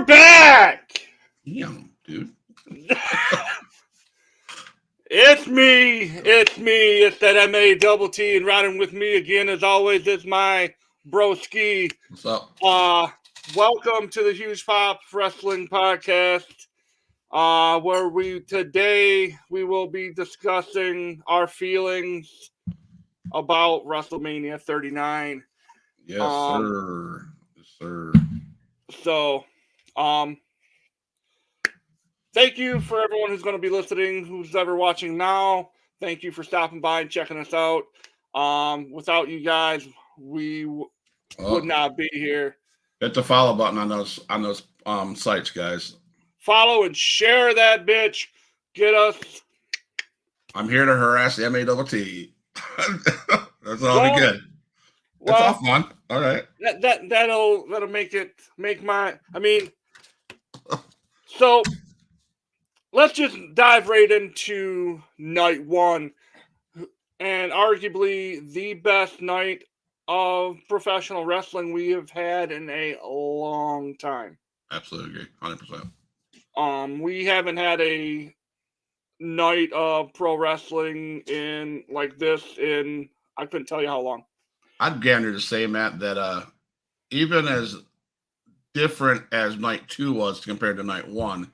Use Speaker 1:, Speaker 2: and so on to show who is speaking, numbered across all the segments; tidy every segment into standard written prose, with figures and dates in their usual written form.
Speaker 1: We're back!
Speaker 2: Damn, dude.
Speaker 1: It's me. It's that MA-double-T, and riding with me again, as always, is my broski.
Speaker 2: What's up?
Speaker 1: Welcome to the Huge Pop Wrestling Podcast, where today we will be discussing our feelings about WrestleMania 39.
Speaker 2: Yes, sir. Yes, sir.
Speaker 1: So, thank you for everyone who's going to be listening, who's ever watching now. Thank you for stopping by and checking us out. Without you guys, we would not be here.
Speaker 2: Hit the follow button on those sites, guys.
Speaker 1: Follow and share that bitch. Get us.
Speaker 2: I'm here to harass the MA-double-T. That's all we get. That's all fun. All right.
Speaker 1: That'll make my. I mean, so. Let's just dive right into night one, and arguably the best night of professional wrestling we have had in a long time.
Speaker 2: Absolutely agree, 100%.
Speaker 1: We haven't had a night of pro wrestling in like this in I couldn't tell you how long.
Speaker 2: I'd gander to say, Matt, that even as different as night two was compared to night one,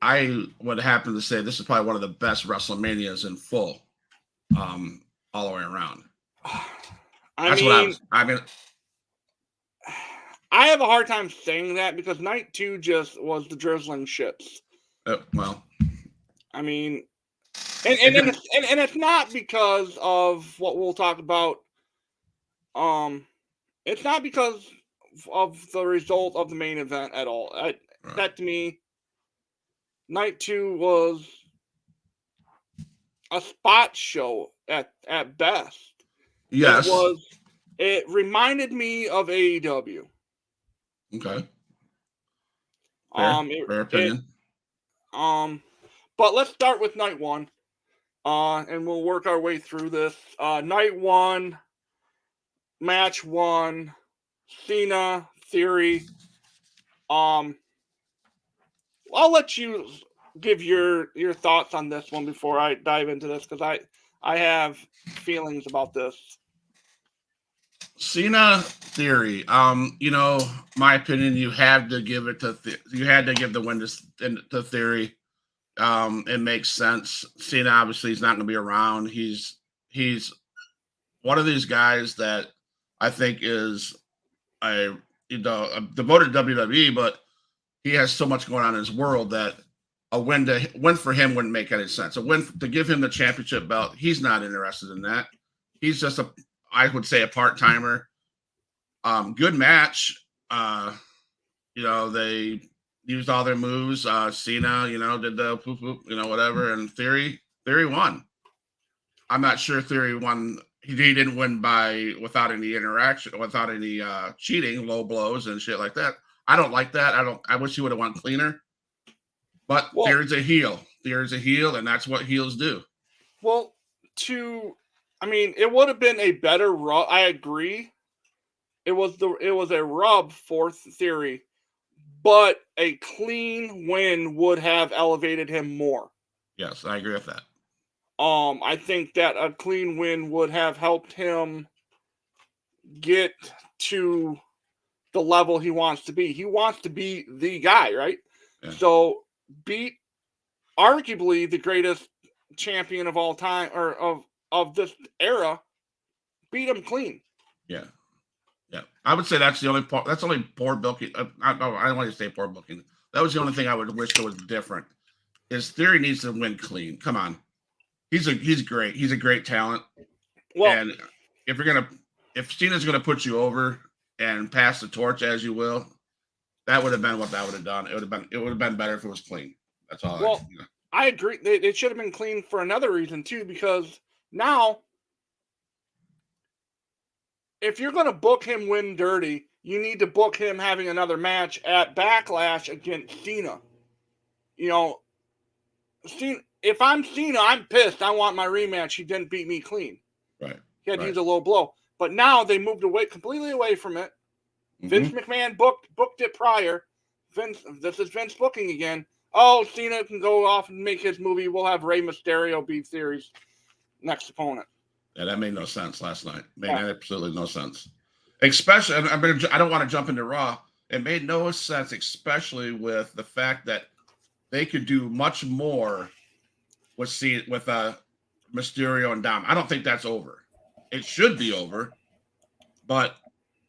Speaker 2: I would happen to say this is probably one of the best WrestleManias in full, all the way around. I
Speaker 1: have a hard time saying that because night two just was the drizzling shits.
Speaker 2: Well,
Speaker 1: I mean, and it's not because of what we'll talk about. It's not because of the result of the main event at all. Right. That to me. Night two was a spot show at best.
Speaker 2: Yes.
Speaker 1: It reminded me of AEW.
Speaker 2: Okay. Fair opinion.
Speaker 1: But let's start with night one. And we'll work our way through this. Night one, match one, Cena, Theory. I'll let you give your thoughts on this one before I dive into this because I have feelings about this.
Speaker 2: Cena, Theory. My opinion, you had to give it to you had to give the win to Theory. It makes sense. Cena obviously is not going to be around. He's one of these guys that I think is a devoted to WWE, but he has so much going on in his world that a win for him wouldn't make any sense. A win to give him the championship belt, he's not interested in that. He's just I would say a part-timer. Good match. They used all their moves. Cena, did the poop, whatever, and Theory won. I'm not sure Theory won. He didn't win without any interaction, without any cheating, low blows and shit like that. I don't like that. I wish he would have won cleaner. But Theory's a heel. Theory's a heel, and that's what heels do.
Speaker 1: Well, it would have been a better rub. I agree. It was a rub for Theory, but a clean win would have elevated him more.
Speaker 2: Yes, I agree with that.
Speaker 1: I think that a clean win would have helped him get to the level he wants to be. He wants to be the guy, right?
Speaker 2: Yeah.
Speaker 1: So beat arguably the greatest champion of all time or of this era, beat him clean.
Speaker 2: Yeah. Yeah. I would say that's the only part. That's only poor booking. I don't want to say poor booking. That was the only thing I would wish that was different. His Theory needs to win clean. Come on. He's great. He's a great talent. Well, and if Cena's gonna put you over and pass the torch as you will, that would have been what that would have done. It would have been better if it was clean. That's all.
Speaker 1: Well, I agree. It should have been clean for another reason too, because now if you're going to book him win dirty, you need to book him having another match at Backlash against Cena. Cena. If I'm Cena, I'm pissed. I want my rematch. He didn't beat me clean.
Speaker 2: Right.
Speaker 1: He had to use a low blow. But now they moved completely away from it. Mm-hmm. Vince McMahon booked it prior. Vince, this is Vince booking again. Oh, Cena can go off and make his movie. We'll have Rey Mysterio be Theory's next opponent.
Speaker 2: Yeah, that made no sense last night. Made absolutely no sense. Especially, I don't want to jump into Raw. It made no sense, especially with the fact that they could do much more with Mysterio and Dom. I don't think that's over. It should be over, but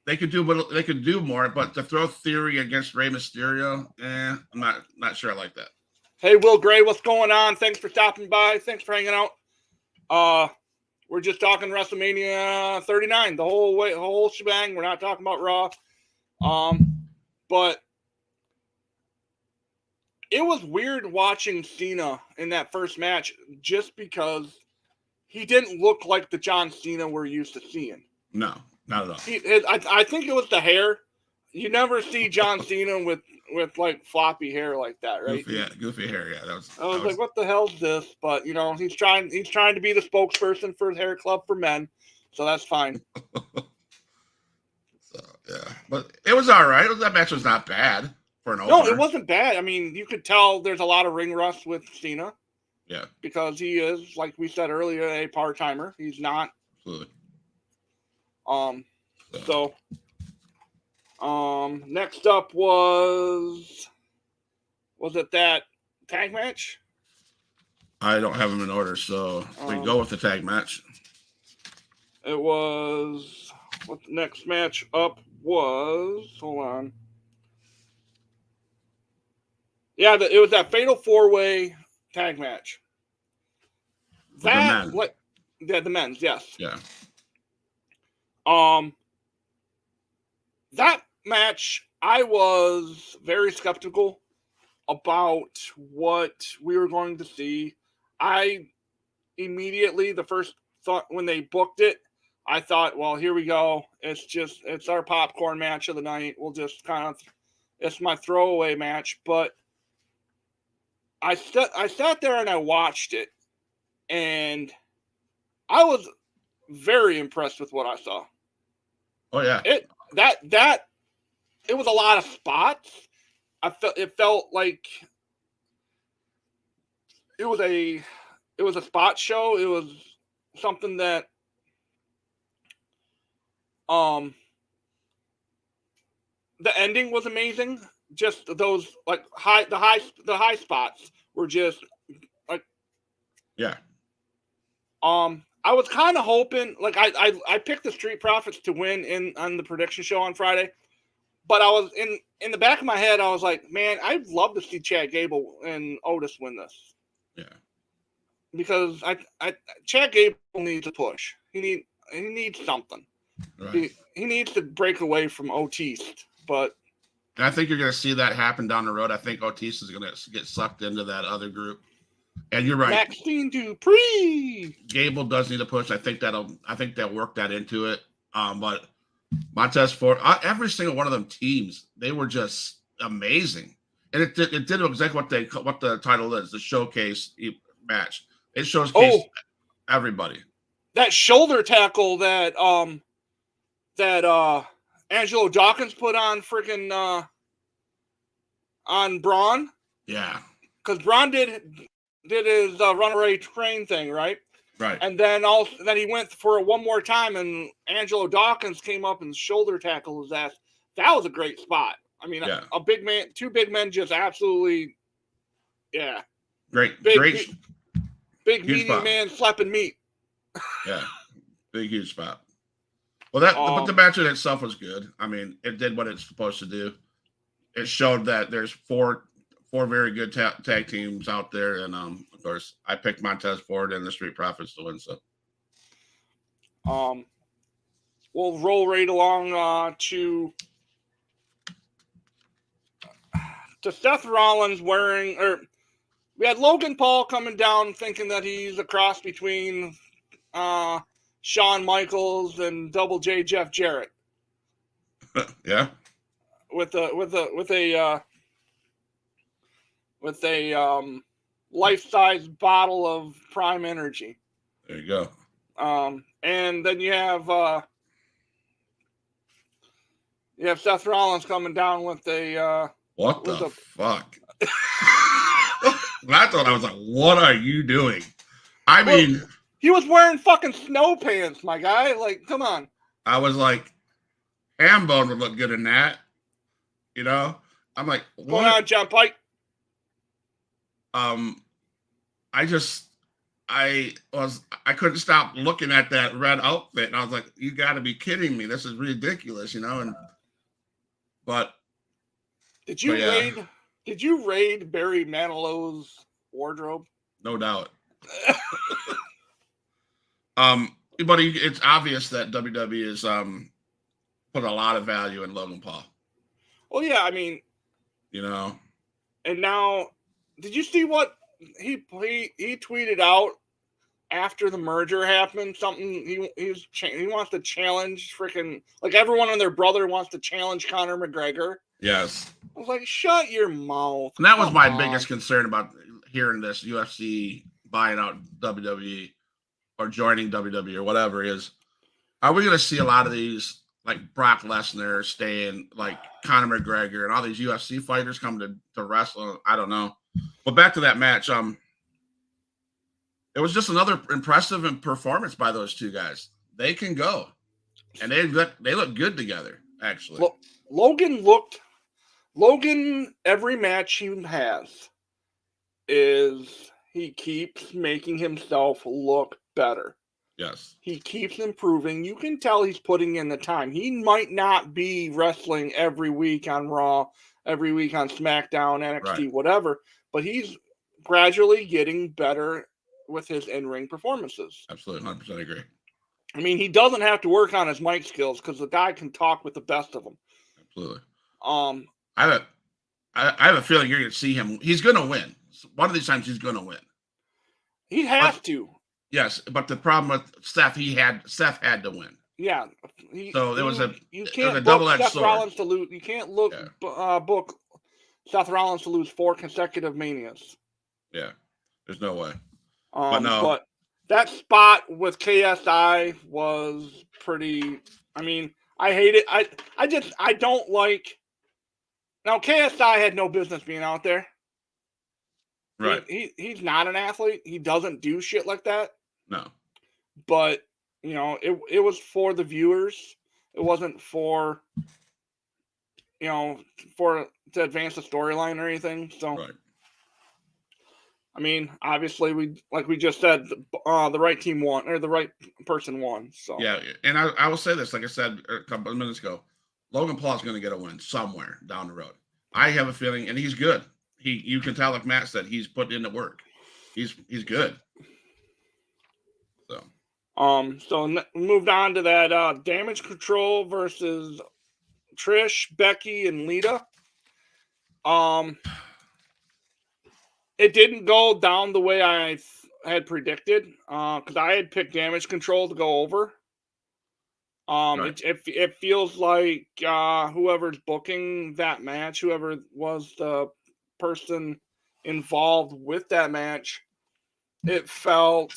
Speaker 2: they could do more. But to throw Theory against Rey Mysterio, I'm not sure I like that.
Speaker 1: Hey, Will Gray, what's going on? Thanks for stopping by. Thanks for hanging out. We're just talking WrestleMania 39, the whole shebang. We're not talking about Raw. But it was weird watching Cena in that first match just because he didn't look like the John Cena we're used to seeing.
Speaker 2: No, not at all.
Speaker 1: I think it was the hair. You never see John Cena with like floppy hair like that, right?
Speaker 2: Goofy hair. Yeah,
Speaker 1: I was like, what the hell's this? But he's trying to be the spokesperson for Hair Club for Men, so that's fine.
Speaker 2: So yeah, but it was all right. That match was not bad for an opener.
Speaker 1: No, it wasn't bad. I mean, you could tell there's a lot of ring rust with Cena.
Speaker 2: Yeah,
Speaker 1: because he is, like we said earlier, a part timer. He's not.
Speaker 2: Absolutely.
Speaker 1: Next up was it that tag match?
Speaker 2: I don't have them in order, so we can go with the tag match.
Speaker 1: It was what the next match up was. Hold on. Yeah, it was that Fatal 4-Way tag match.
Speaker 2: The
Speaker 1: men's, yes.
Speaker 2: Yeah.
Speaker 1: That match, I was very skeptical about what we were going to see. I immediately, the first thought when they booked it, I thought, well, here we go. It's our popcorn match of the night. We'll just it's my throwaway match. But I sat there and I watched it, and I was very impressed with what I saw.
Speaker 2: Oh yeah.
Speaker 1: It was a lot of spots. It felt like it was a spot show. It was something that the ending was amazing. Just those like the high spots were just like
Speaker 2: yeah.
Speaker 1: I was kind of hoping, like I picked the Street Profits to win on the prediction show on Friday, but I was in the back of my head, I was like, man, I'd love to see Chad Gable and Otis win this.
Speaker 2: Yeah,
Speaker 1: because Chad Gable needs a push. He needs something.
Speaker 2: Right.
Speaker 1: He needs to break away from Otis, but
Speaker 2: I think you're going to see that happen down the road. I think Otis is going to get sucked into that other group. And you're right.
Speaker 1: Maxine Dupree.
Speaker 2: Gable does need a push. I think they'll work that into it. But Montez Ford, every single one of them teams, they were just amazing. And it did exactly what the title is, the showcase match. It showcased everybody.
Speaker 1: That shoulder tackle that Angelo Dawkins put on freaking on Braun.
Speaker 2: Yeah.
Speaker 1: Because Braun did his runaway train thing, right?
Speaker 2: Right.
Speaker 1: And then he went for it one more time, and Angelo Dawkins came up and shoulder tackled his ass. That was a great spot. I mean, a big man, two big men, just absolutely, yeah.
Speaker 2: Great,
Speaker 1: big meaty man slapping meat.
Speaker 2: Yeah, big huge spot. Well, but the match in itself was good. I mean, it did what it's supposed to do. It showed that there's four very good tag teams out there, and of course, I picked Montez Ford and the Street Profits to win. So,
Speaker 1: we'll roll right along to Seth Rollins we had Logan Paul coming down thinking that he's a cross between Shawn Michaels and Double J Jeff Jarrett.
Speaker 2: Yeah.
Speaker 1: With a life-size bottle of Prime Energy.
Speaker 2: There you go.
Speaker 1: And then you have Seth Rollins coming down with a
Speaker 2: What the fuck? That's what I was like, what are you doing? I mean,
Speaker 1: he was wearing fucking snow pants, my guy. Like, come on.
Speaker 2: I was like, Hambone would look good in that. You know? I'm like, what?
Speaker 1: Going on, John Pike?
Speaker 2: I couldn't stop looking at that red outfit, and I was like, you got to be kidding me. This is ridiculous, you know?
Speaker 1: Did you raid Barry Manilow's wardrobe?
Speaker 2: No doubt. But it's obvious that WWE is put a lot of value in Logan Paul.
Speaker 1: Well, yeah, I mean,
Speaker 2: you know.
Speaker 1: And now, did you see what he tweeted out after the merger happened? Something he wants to challenge freaking, like, everyone and their brother wants to challenge Conor McGregor.
Speaker 2: Yes.
Speaker 1: I was like, shut your mouth.
Speaker 2: And that was my biggest concern about hearing this UFC buying out WWE or joining WWE or whatever is, are we going to see a lot of these, like Brock Lesnar staying, like Conor McGregor and all these UFC fighters come to wrestle? I don't know. But back to that match, it was just another impressive performance by those two guys. They can go, and they look good together. Actually,
Speaker 1: Logan. Every match he has he keeps making himself look better.
Speaker 2: Yes,
Speaker 1: he keeps improving. You can tell he's putting in the time. He might not be wrestling every week on Raw, every week on SmackDown, NXT, right, whatever, but he's gradually getting better with his in-ring performances.
Speaker 2: Absolutely, 100% agree.
Speaker 1: I mean, he doesn't have to work on his mic skills because the guy can talk with the best of them.
Speaker 2: Absolutely. I have a feeling you're going to see him. He's going to win. One of these times, he's going to win.
Speaker 1: He has to.
Speaker 2: Yes, but the problem with Seth had to win.
Speaker 1: Yeah.
Speaker 2: So there was a
Speaker 1: double-edged sword. Rollins to lose. You can't book Seth Rollins to lose 4 consecutive Manias.
Speaker 2: Yeah, there's no way.
Speaker 1: But that spot with KSI was pretty. I mean, I hate it. I don't like. Now KSI had no business being out there.
Speaker 2: Right.
Speaker 1: He's not an athlete. He doesn't do shit like that.
Speaker 2: No.
Speaker 1: But, it was for the viewers. It wasn't for, to advance the storyline or anything. So,
Speaker 2: right.
Speaker 1: I mean, obviously, we just said, the right team won, or the right person won. So
Speaker 2: yeah, and I will say this, like I said a couple of minutes ago, Logan Paul is going to get a win somewhere down the road. I have a feeling, and he's good. You can tell, like Matt said, he's put in the work. He's good.
Speaker 1: So moved on to that Damage Control versus Trish, Becky, and Lita. It didn't go down the way I had predicted, because I had picked Damage Control to go over. Right. It feels like whoever's booking that match, whoever was the person involved with that match, it felt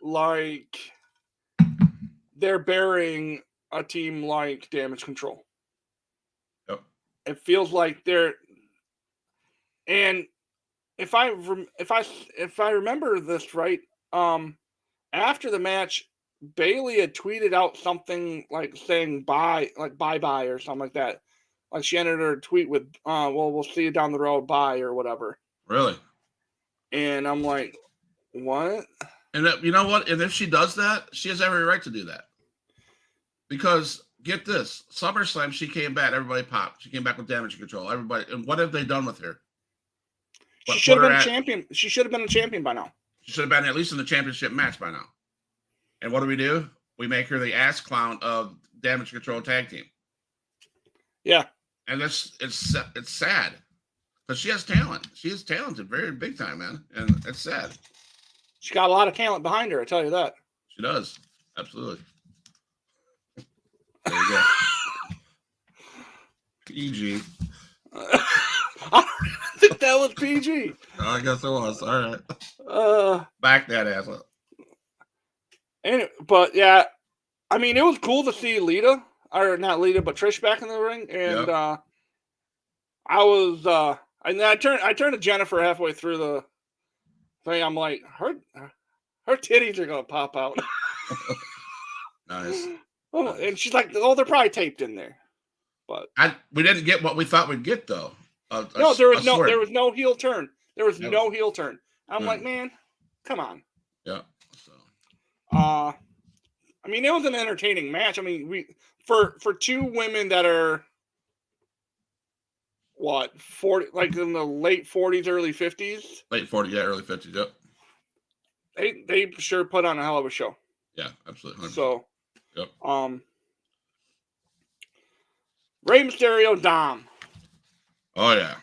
Speaker 1: like they're burying a team like Damage Control.
Speaker 2: Yep.
Speaker 1: It feels like they're, and if I remember this right, after the match, Bayley had tweeted out something like saying bye or something like that. Like she ended her tweet with, well, we'll see you down the road, bye, or whatever.
Speaker 2: Really?
Speaker 1: And I'm like, what?
Speaker 2: And you know what? And if she does that, she has every right to do that. Because get this, SummerSlam, she came back, everybody popped. She came back with Damage Control. Everybody, and what have they done with her?
Speaker 1: She should have been a champion. She should have been a champion by now.
Speaker 2: She should have been at least in the championship match by now. And what do? We make her the ass clown of Damage Control tag team.
Speaker 1: Yeah.
Speaker 2: And it's sad. Because she has talent. She is talented, very big time, man. And it's sad.
Speaker 1: She got a lot of talent behind her, I tell you that.
Speaker 2: She does. Absolutely. There you go. PG.
Speaker 1: I think that was PG.
Speaker 2: Oh, I guess it was. All right. Back that ass up.
Speaker 1: Anyway, but yeah, I mean, it was cool to see Lita, or not Lita, but Trish back in the ring, and I was, and then I turned to Jennifer halfway through the thing. I'm like, her titties are gonna pop out.
Speaker 2: Nice.
Speaker 1: Oh, and she's like, oh, they're probably taped in there. But
Speaker 2: We didn't get what we thought we'd get though.
Speaker 1: no, there was
Speaker 2: sword.
Speaker 1: no heel turn. There was
Speaker 2: Yep.
Speaker 1: no heel turn. I'm like, man, come on.
Speaker 2: Yeah. So.
Speaker 1: I mean, it was an entertaining match. I mean, for two women that are what 40, like in the late 40s, early 50s.
Speaker 2: Late 40s, yeah, early 50s. Yep.
Speaker 1: They sure put on a hell of a show.
Speaker 2: Yeah, absolutely. 100%.
Speaker 1: So,
Speaker 2: yep.
Speaker 1: Rey Mysterio, Dom.
Speaker 2: Oh yeah.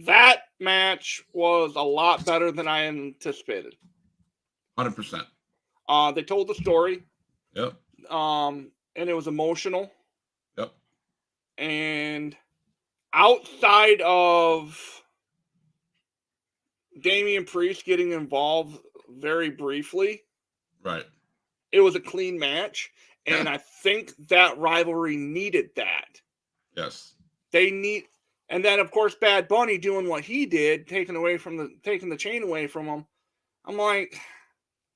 Speaker 1: That match was a lot better than I anticipated.
Speaker 2: 100%.
Speaker 1: They told the story.
Speaker 2: Yep.
Speaker 1: And it was emotional.
Speaker 2: Yep.
Speaker 1: And outside of Damian Priest getting involved very briefly,
Speaker 2: right,
Speaker 1: it was a clean match, and I think that rivalry needed that.
Speaker 2: Yes.
Speaker 1: And then of course Bad Bunny doing what he did, taking the chain away from him. I'm like,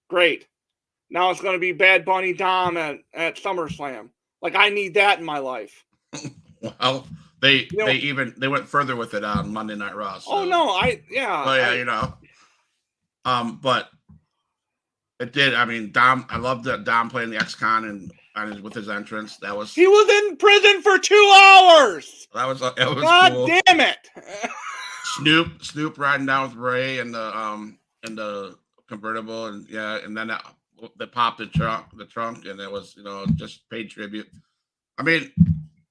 Speaker 1: great. Now it's going to be Bad Bunny Dom at SummerSlam. Like, I need that in my life.
Speaker 2: Well, they went further with it on Monday Night Raw. So.
Speaker 1: Oh no,
Speaker 2: but it did. I mean, Dom. I love that Dom playing the ex-con and with his entrance.
Speaker 1: He was in prison for 2 hours.
Speaker 2: That was
Speaker 1: God
Speaker 2: cool.
Speaker 1: Damn it.
Speaker 2: Snoop riding down with Ray in the convertible, and then they popped the trunk, and it was just paid tribute. I mean,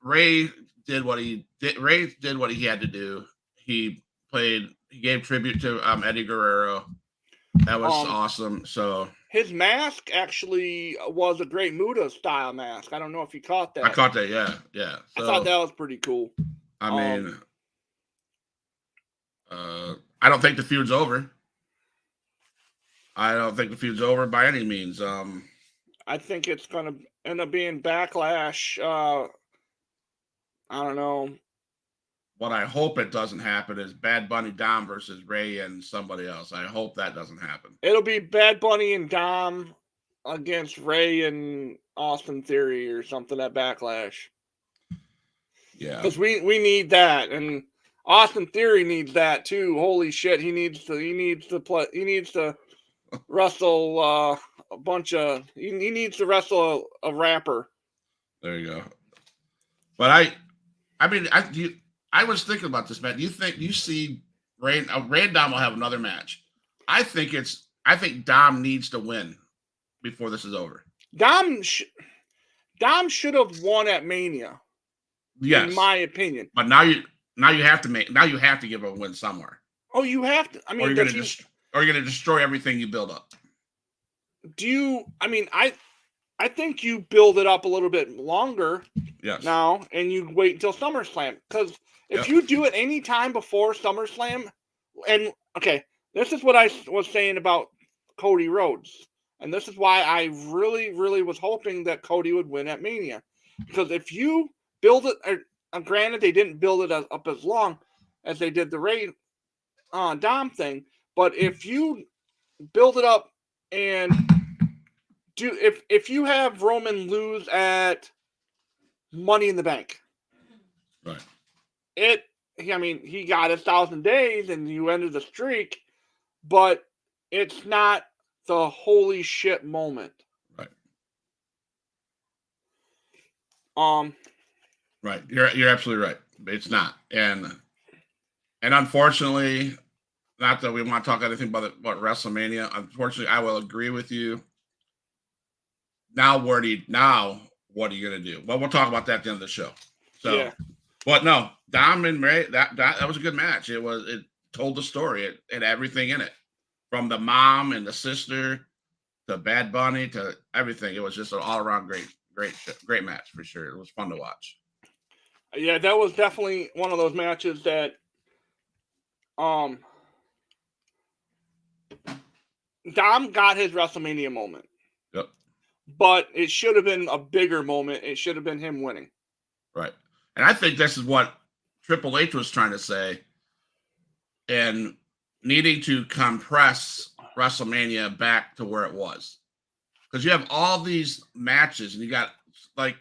Speaker 2: Ray did what he did. Ray did what he had to do. He gave tribute to Eddie Guerrero. That was awesome. So
Speaker 1: his mask actually was a Great Muta style mask. I don't know if you caught that.
Speaker 2: I caught that. Yeah.
Speaker 1: So, I thought that was pretty cool.
Speaker 2: I mean, I don't think the feud's over. I don't think the feud's over by any means.
Speaker 1: I think it's going to end up being Backlash. I don't know.
Speaker 2: What I hope it doesn't happen is Bad Bunny Dom versus Ray and somebody else. I hope that doesn't happen.
Speaker 1: It'll be Bad Bunny and Dom against Ray and Austin Theory or something at Backlash.
Speaker 2: Yeah.
Speaker 1: Because we need that, and Austin Theory needs that too. Holy shit, he needs to wrestle a bunch of. He needs to wrestle a rapper.
Speaker 2: There you go. But I was thinking about this, man. Do you see Ray and Dom will have another match? I think Dom needs to win before this is over.
Speaker 1: Dom should have won at Mania.
Speaker 2: Yes,
Speaker 1: in my opinion.
Speaker 2: But now you have to give him a win somewhere.
Speaker 1: Oh, you have to. I mean,
Speaker 2: or you're going to destroy everything you build up.
Speaker 1: I think you build it up a little bit longer.
Speaker 2: Yes.
Speaker 1: Now, and you wait until SummerSlam, because if you do it any time before SummerSlam, and okay, this is what I was saying about Cody Rhodes, and this is why I really, really was hoping that Cody would win at Mania, because if you build it, granted they didn't build it up as long as they did the Ray Dom thing, but if you build it up and if you have Roman lose at Money in the Bank,
Speaker 2: right?
Speaker 1: He got 1,000 days and you ended the streak, but it's not the holy shit moment.
Speaker 2: Right.
Speaker 1: Right.
Speaker 2: You're absolutely right. It's not, and unfortunately, not that we want to talk anything about WrestleMania. Unfortunately, I will agree with you. Now, what are you going to do? Well, we'll talk about that at the end of the show. So, yeah. But no, Dom and Ray, that was a good match. It told the story. It had everything in it, from the mom and the sister to Bad Bunny to everything. It was just an all around great match for sure. It was fun to watch.
Speaker 1: Yeah, that was definitely one of those matches that, Dom got his WrestleMania moment.
Speaker 2: Yep.
Speaker 1: But it should have been a bigger moment. It should have been him winning.
Speaker 2: Right. And I think this is what Triple H was trying to say, and needing to compress WrestleMania back to where it was. Because you have all these matches, and you got the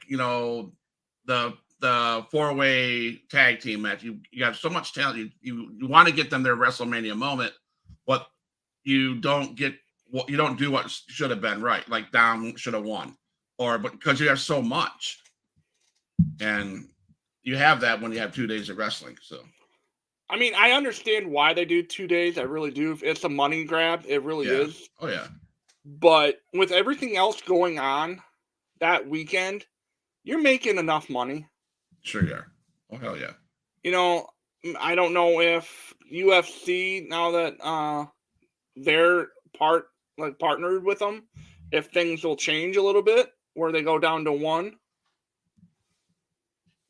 Speaker 2: 4-way tag team match. You got so much talent. You want to get them their WrestleMania moment, but you don't do what should have been right. Like Dom should have won, but because you have so much, and you have that when you have 2 days of wrestling. So,
Speaker 1: I mean, I understand why they do 2 days. I really do. It's a money grab. It really is.
Speaker 2: Oh yeah.
Speaker 1: But with everything else going on that weekend, you're making enough money.
Speaker 2: Sure you are. Oh hell yeah.
Speaker 1: I don't know if UFC, now that they're partnered with them, if things will change a little bit where they go down to one.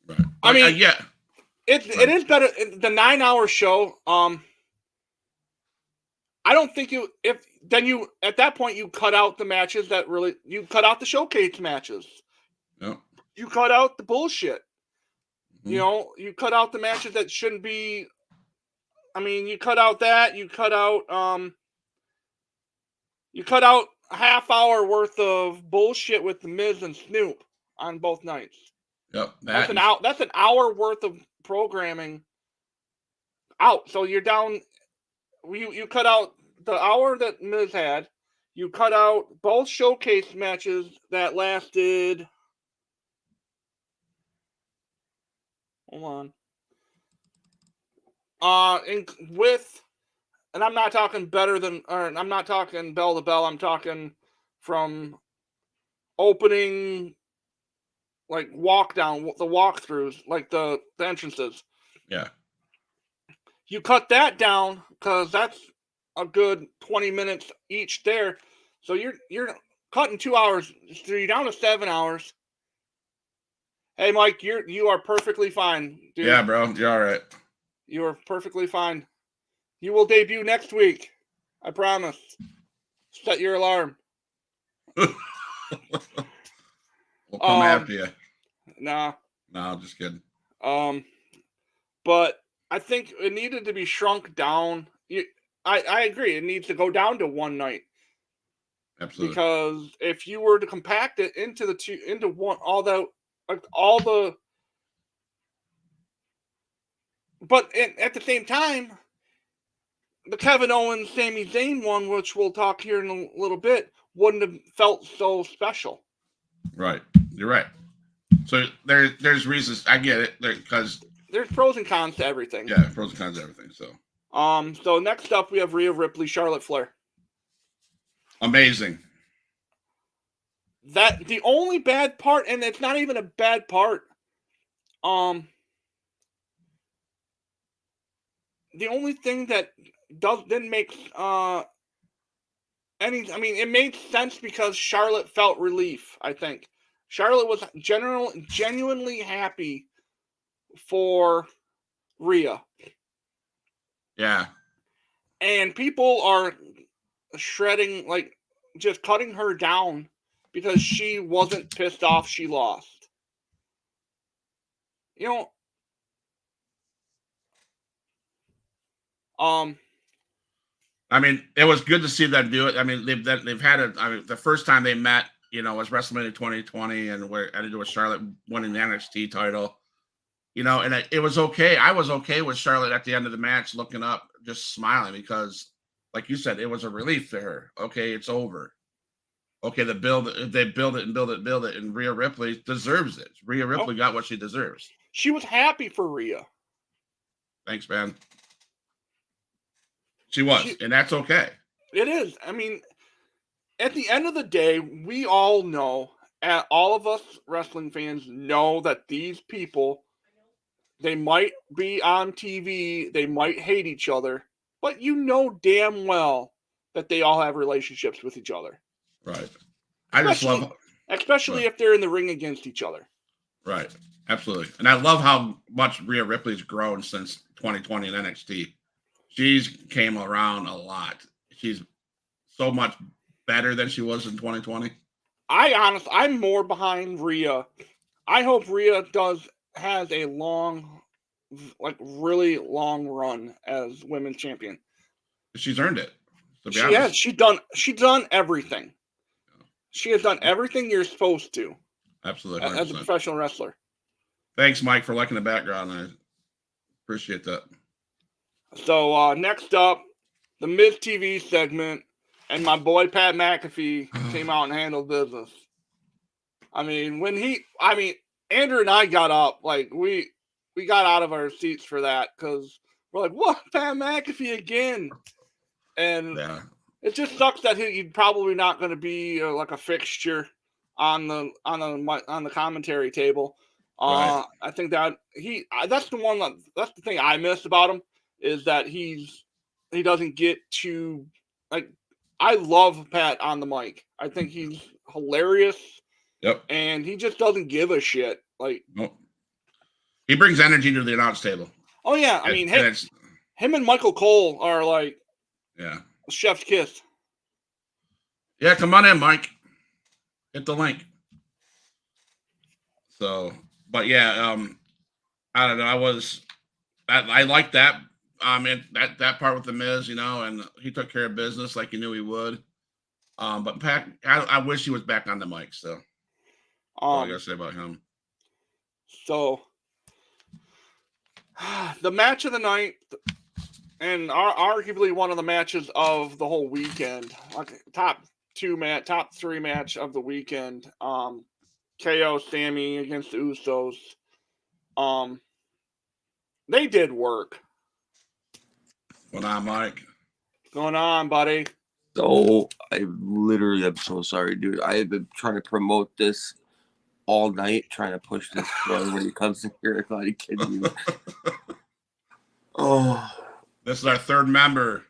Speaker 2: Right.
Speaker 1: I mean,
Speaker 2: yeah.
Speaker 1: It is better. The 9-hour show. I don't think at that point you cut out the matches you cut out the showcase matches.
Speaker 2: Yep.
Speaker 1: You cut out the bullshit.
Speaker 2: Mm-hmm.
Speaker 1: You cut out the matches that shouldn't be. I mean, you cut out that. You cut out a half hour worth of bullshit with the Miz and Snoop on both nights.
Speaker 2: Yep.
Speaker 1: That's an hour worth of programming out. So you're down. You cut out the hour that Miz had. You cut out both showcase matches that lasted. Hold on. And I'm not talking I'm not talking bell to bell. I'm talking from opening, like the walkthroughs, like the entrances.
Speaker 2: Yeah.
Speaker 1: You cut that down because that's a good 20 minutes each there. So you're cutting 2 hours. So you're down to 7 hours. Hey, Mike, you are perfectly fine, dude.
Speaker 2: Yeah, bro, you're all right.
Speaker 1: You are perfectly fine. You will debut next week. I promise. Set your alarm.
Speaker 2: We'll come after you.
Speaker 1: Nah.
Speaker 2: No, just kidding.
Speaker 1: But I think it needed to be shrunk down. I agree. It needs to go down to one night.
Speaker 2: Absolutely.
Speaker 1: Because if you were to compact it into one, but at the same time, the Kevin Owens, Sami Zayn one, which we'll talk here in a little bit, wouldn't have felt so special.
Speaker 2: Right. You're right. So there's reasons. I get it, because
Speaker 1: there's pros and cons to everything.
Speaker 2: Yeah, pros and cons to everything.
Speaker 1: So next up we have Rhea Ripley, Charlotte Flair.
Speaker 2: Amazing.
Speaker 1: That the only bad part, and it's not even a bad part. The only thing that didn't make it made sense because Charlotte felt relief. I think Charlotte was genuinely happy for Rhea.
Speaker 2: Yeah.
Speaker 1: And people are shredding, like, just cutting her down because she wasn't pissed off she lost.
Speaker 2: I mean, it was good to see them do it. I mean, they've had it. I mean, the first time they met, was WrestleMania 2020, and where ended with Charlotte winning the NXT title. And it was okay. I was okay with Charlotte at the end of the match, looking up, just smiling, because, like you said, it was a relief to her. Okay, it's over. Okay, they build it, and Rhea Ripley deserves it. Rhea Ripley got what she deserves.
Speaker 1: She was happy for Rhea.
Speaker 2: Thanks, man. She was, and that's okay.
Speaker 1: It is. I mean, at the end of the day, we all know, all of us wrestling fans know that these people, they might be on TV, they might hate each other, but damn well that they all have relationships with each other.
Speaker 2: Right. I just love,
Speaker 1: especially if they're in the ring against each other.
Speaker 2: Right. Absolutely. And I love how much Rhea Ripley's grown since 2020 in NXT. She's came around a lot. She's so much better than she was in 2020.
Speaker 1: I'm more behind Rhea. I hope Rhea has a long like really long run as women's champion.
Speaker 2: She's earned it. To be
Speaker 1: She has.
Speaker 2: honest.
Speaker 1: She's done everything. She has done everything you're supposed to.
Speaker 2: Absolutely, 100%.
Speaker 1: As a professional wrestler.
Speaker 2: Thanks, Mike, for liking the background. I appreciate that.
Speaker 1: So next up, the Miz TV segment, and my boy Pat McAfee came out and handled business. I mean, Andrew and I got up, like we got out of our seats for that because we're like, what, Pat McAfee again? And it just sucks that he's probably not going to be like a fixture on the commentary table.
Speaker 2: Right.
Speaker 1: I think that that's the thing I miss about him is that he doesn't get to, like, I love Pat on the mic. I think he's hilarious.
Speaker 2: Yep.
Speaker 1: And he just doesn't give a shit. Like,
Speaker 2: nope. He brings energy to the announce table.
Speaker 1: Oh yeah, I mean, him and Michael Cole are like, chef's kiss.
Speaker 2: Yeah, come on in, Mike. Hit the link. So, but yeah, I don't know. I like that. That part with the Miz, and he took care of business like he knew he would. But Pat, I wish he was back on the mic. So, all I gotta say about him.
Speaker 1: So, the match of the night, and arguably one of the matches of the whole weekend, like top three match of the weekend. KO Sammy against the Usos. They did work.
Speaker 2: What's going on, Mike?
Speaker 1: What's going on, buddy?
Speaker 3: So I'm so sorry, dude. I have been trying to promote this all night, trying to push this for everybody who comes in here. Are you kidding me? Oh,
Speaker 2: this is our third member,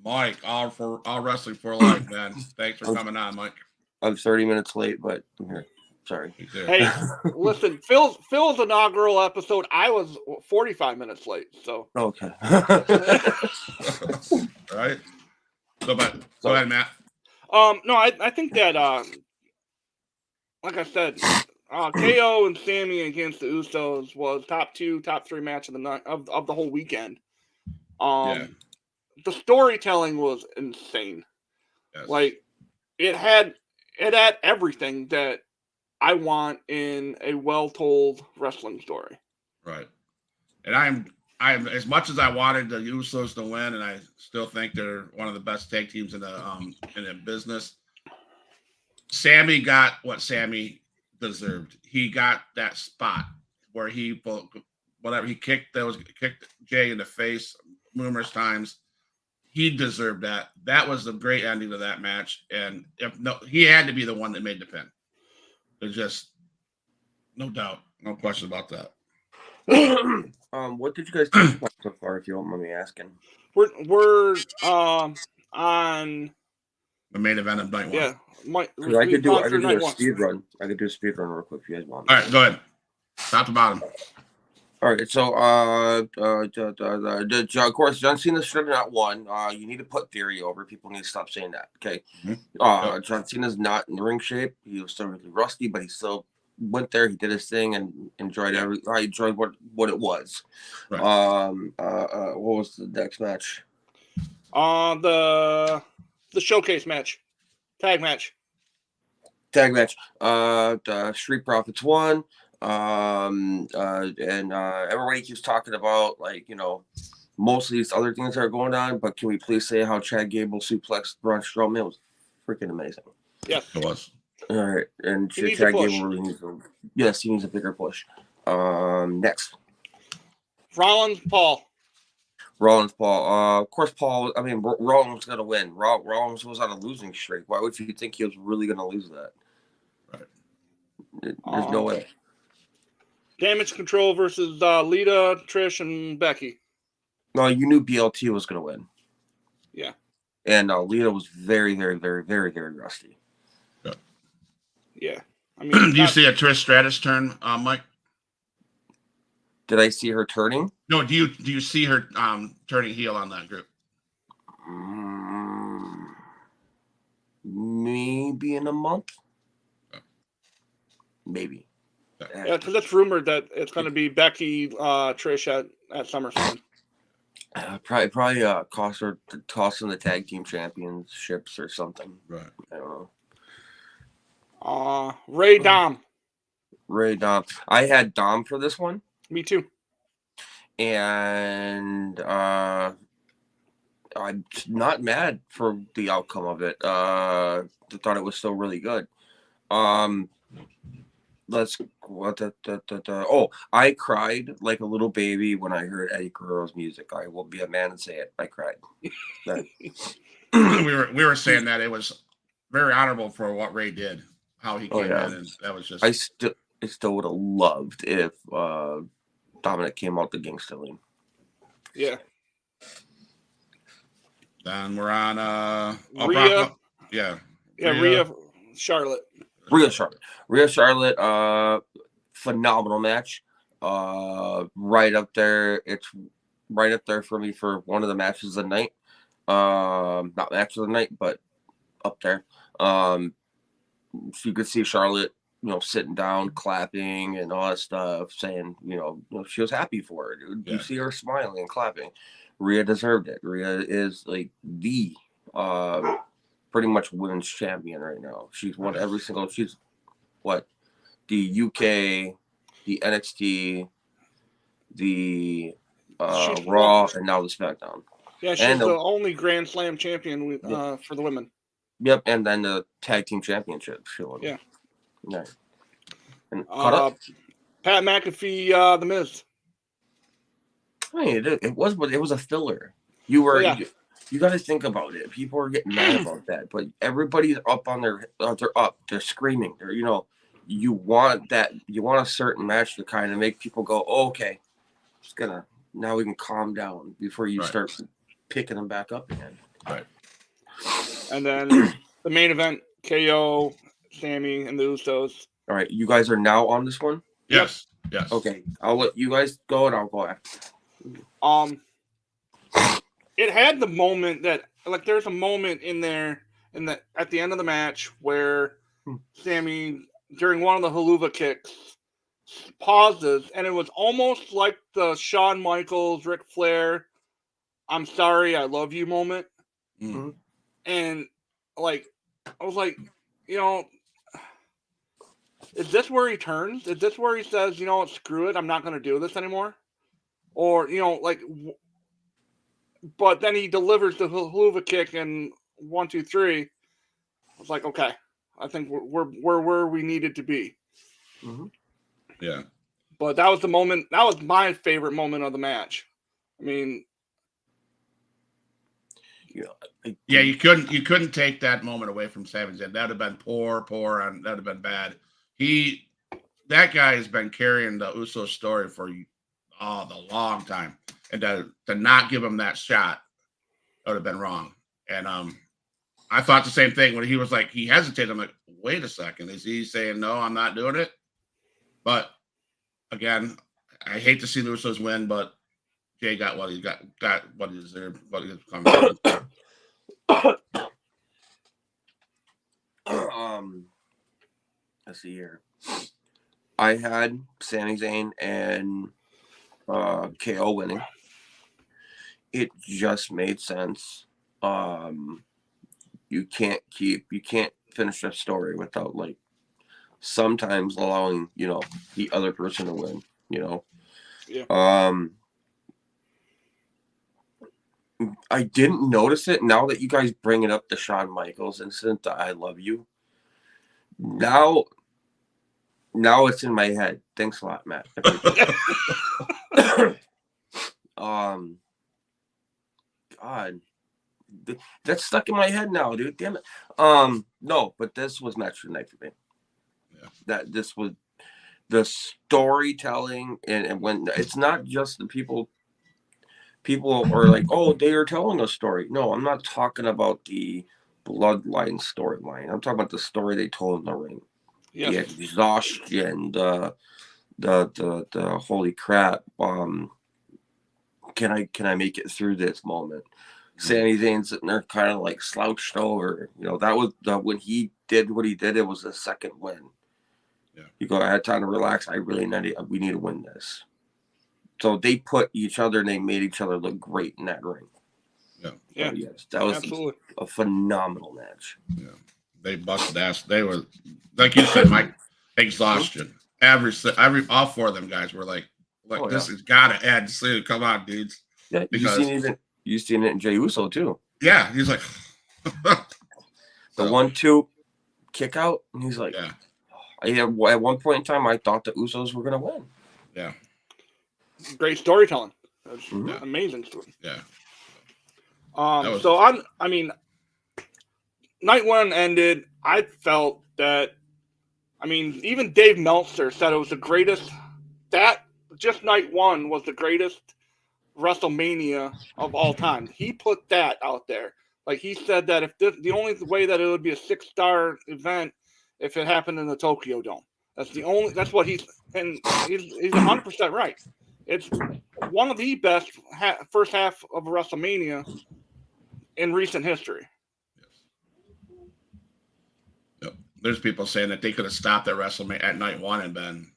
Speaker 2: Mike. All wrestling for life, man. Thanks for coming on, Mike.
Speaker 3: I'm 30 minutes late, but I'm here. Sorry.
Speaker 1: Hey, listen, Phil's inaugural episode, I was 45 minutes late. So
Speaker 3: okay.
Speaker 2: Right. Go ahead, Matt.
Speaker 1: No, I think that like I said, KO and Sammy against the Usos was top 3 match of the night of the whole weekend. The storytelling was insane.
Speaker 2: Yes. Like
Speaker 1: it had everything that I want in a well-told wrestling story.
Speaker 2: Right. And I'm as much as I wanted the Usos to win, and I still think they're one of the best tag teams in the business. Sammy got what Sammy deserved. He got that spot where he kicked Jay in the face numerous times. He deserved that. That was a great ending to that match, and he had to be the one that made the pin. There's just no doubt, no question about that.
Speaker 3: What did you guys talk about so far, if you don't mind me asking?
Speaker 1: We're on
Speaker 2: the main event of night one.
Speaker 3: Yeah, I could do a speed run. I could do a speed run real quick if you guys want.
Speaker 2: All right, go ahead. Top to bottom.
Speaker 3: All right, so of course, John Cena should have not won. You need to put Theory over. People need to stop saying that. Okay.
Speaker 2: Mm-hmm.
Speaker 3: John Cena's not in the ring shape. He was still really rusty, but he still went there. He did his thing and enjoyed I enjoyed what it was.
Speaker 2: Right.
Speaker 3: What was the next match?
Speaker 1: The showcase match, tag match.
Speaker 3: The Street Profits won. And everybody keeps talking about, like, most of these other things that are going on, but can we please say how Chad Gable suplexed Braun Strowman? It was freaking amazing.
Speaker 1: Yes,
Speaker 2: it was.
Speaker 3: All right, and Chad Gable really needs he needs a bigger push. Next,
Speaker 1: Rollins Paul.
Speaker 3: Of course, Paul. I mean, Rollins was gonna win. Rollins was on a losing streak. Why would you think he was really gonna lose that?
Speaker 2: Right.
Speaker 3: There's no way.
Speaker 1: Damage Control versus Lita, Trish, and Becky.
Speaker 3: No, you knew BLT was going to win.
Speaker 1: Yeah.
Speaker 3: And Lita was very, very, very, very, very rusty.
Speaker 1: Yeah. I mean,
Speaker 2: do you see a Trish Stratus turn, Mike?
Speaker 3: Did I see her turning?
Speaker 2: No. Do you see her turning heel on that group?
Speaker 3: Maybe in a month. Maybe.
Speaker 1: Yeah, because it's rumored that it's going to be Becky, Trish at SummerSlam.
Speaker 3: Probably tossing the tag team championships or something.
Speaker 2: Right.
Speaker 3: I don't know.
Speaker 1: Ray Dom.
Speaker 3: Ray Dom. I had Dom for this one.
Speaker 1: Me too.
Speaker 3: And I'm not mad for the outcome of it. I thought it was still really good. I cried like a little baby when I heard Eddie Guerrero's music. I will be a man and say it. I cried.
Speaker 2: we were saying that it was very honorable for what Ray did, how he came in, and that was just.
Speaker 3: I still would have loved if Dominic came out the gangster lane.
Speaker 1: Yeah.
Speaker 2: Then we're on
Speaker 1: Rhea.
Speaker 2: Rhea
Speaker 1: Charlotte.
Speaker 3: Rhea Charlotte, phenomenal match. Right up there. It's right up there for me for one of the matches of the night. Not match of the night, but up there. So you could see Charlotte, sitting down, clapping and all that stuff, saying, she was happy for it, dude. Yeah. You see her smiling and clapping. Rhea deserved it. Rhea is like the pretty much women's champion right now. She's won every single. She's what? The UK, the NXT, the Raw, and now the SmackDown.
Speaker 1: Yeah, she's the only Grand Slam champion for the women.
Speaker 3: Yep, and then the tag team championship.
Speaker 1: Yeah.
Speaker 3: Nice. And caught up.
Speaker 1: Pat McAfee, The Miz.
Speaker 3: I mean, it was a filler. You got to think about it. People are getting mad about that, but everybody's up on they're up. They're screaming. They're you want a certain match to kind of make people go, oh, okay, now we can calm down before you start picking them back up again.
Speaker 2: Right.
Speaker 1: And then the main event, KO, Sammy, and the Usos.
Speaker 3: All right, you guys are now on this one?
Speaker 2: Yes. Yes.
Speaker 3: Okay, I'll let you guys go and I'll go after.
Speaker 1: It had the moment that, like, there's a moment in there at the end of the match where Sammy, during one of the haluva kicks, pauses, and it was almost like the Shawn Michaels, Ric Flair, I'm sorry, I love you moment.
Speaker 3: Mm-hmm.
Speaker 1: And, like, I was like, is this where he turns? Is this where he says, screw it, I'm not going to do this anymore? Or, but then he delivers the haluva kick and 1, 2, 3. I was like, okay, I think we're where we needed to be.
Speaker 3: Mm-hmm.
Speaker 2: Yeah.
Speaker 1: But that was the moment. That was my favorite moment of the match. I mean,
Speaker 2: you couldn't take that moment away from Sami Zayn. That would have been poor, and that would have been bad. That guy has been carrying the Uso story for the long time, and to not give him that shot would have been wrong. And I thought the same thing when he was like, he hesitated. I'm like, wait a second, is he saying no? I'm not doing it. But again, I hate to see the Usos win, but Jay got what he got what he deserved, what he was coming for.
Speaker 3: Let's see here. I had Sami Zayn and KO winning. It just made sense. You can't finish a story without sometimes allowing the other person to win.
Speaker 1: Yeah.
Speaker 3: I didn't notice it. Now that you guys bring it up, the Shawn Michaels incident, the I love you. Now it's in my head. Thanks a lot, Matt. God, that's stuck in my head now, dude. Damn it. No, but this was match of the night for me.
Speaker 2: Yeah.
Speaker 3: That this was the storytelling, and when it's not just the people are like, oh, they are telling a story. No, I'm not talking about the bloodline storyline. I'm talking about the story they told in the ring.
Speaker 1: Yeah.
Speaker 3: The exhaustion, the holy crap. Can I make it through this moment? Sami Zayn sitting there kind of slouched over. That was when he did what he did. It was the second win.
Speaker 2: Yeah.
Speaker 3: You go, I had time to relax. We need to win this. So they put each other and they made each other look great in that ring.
Speaker 1: Yeah.
Speaker 3: So, yes, that was
Speaker 1: Absolutely.
Speaker 3: a phenomenal match.
Speaker 2: Yeah. They busted ass. They were, like you said, Mike, exhaustion. All four of them guys were like this has got to end soon. Come on, dudes.
Speaker 3: Yeah,
Speaker 2: Because,
Speaker 3: you seen it in Jey Uso too.
Speaker 2: Yeah, he's like
Speaker 3: the 1-2 kick out, and he's like, at one point in time, I thought the Usos were gonna win.
Speaker 2: Yeah.
Speaker 1: Great storytelling. That's amazing story.
Speaker 2: Yeah.
Speaker 1: I mean, night one ended. I felt that, I mean, even Dave Meltzer said it was the greatest. That just night one was the greatest WrestleMania of all time. He put that out there. Like, he said that if the only way that it would be a 6-star event if it happened in the Tokyo Dome. That's what he's 100% right. It's one of the best first half of WrestleMania in recent history.
Speaker 2: Yep. There's people saying that they could have stopped at WrestleMania at night one and been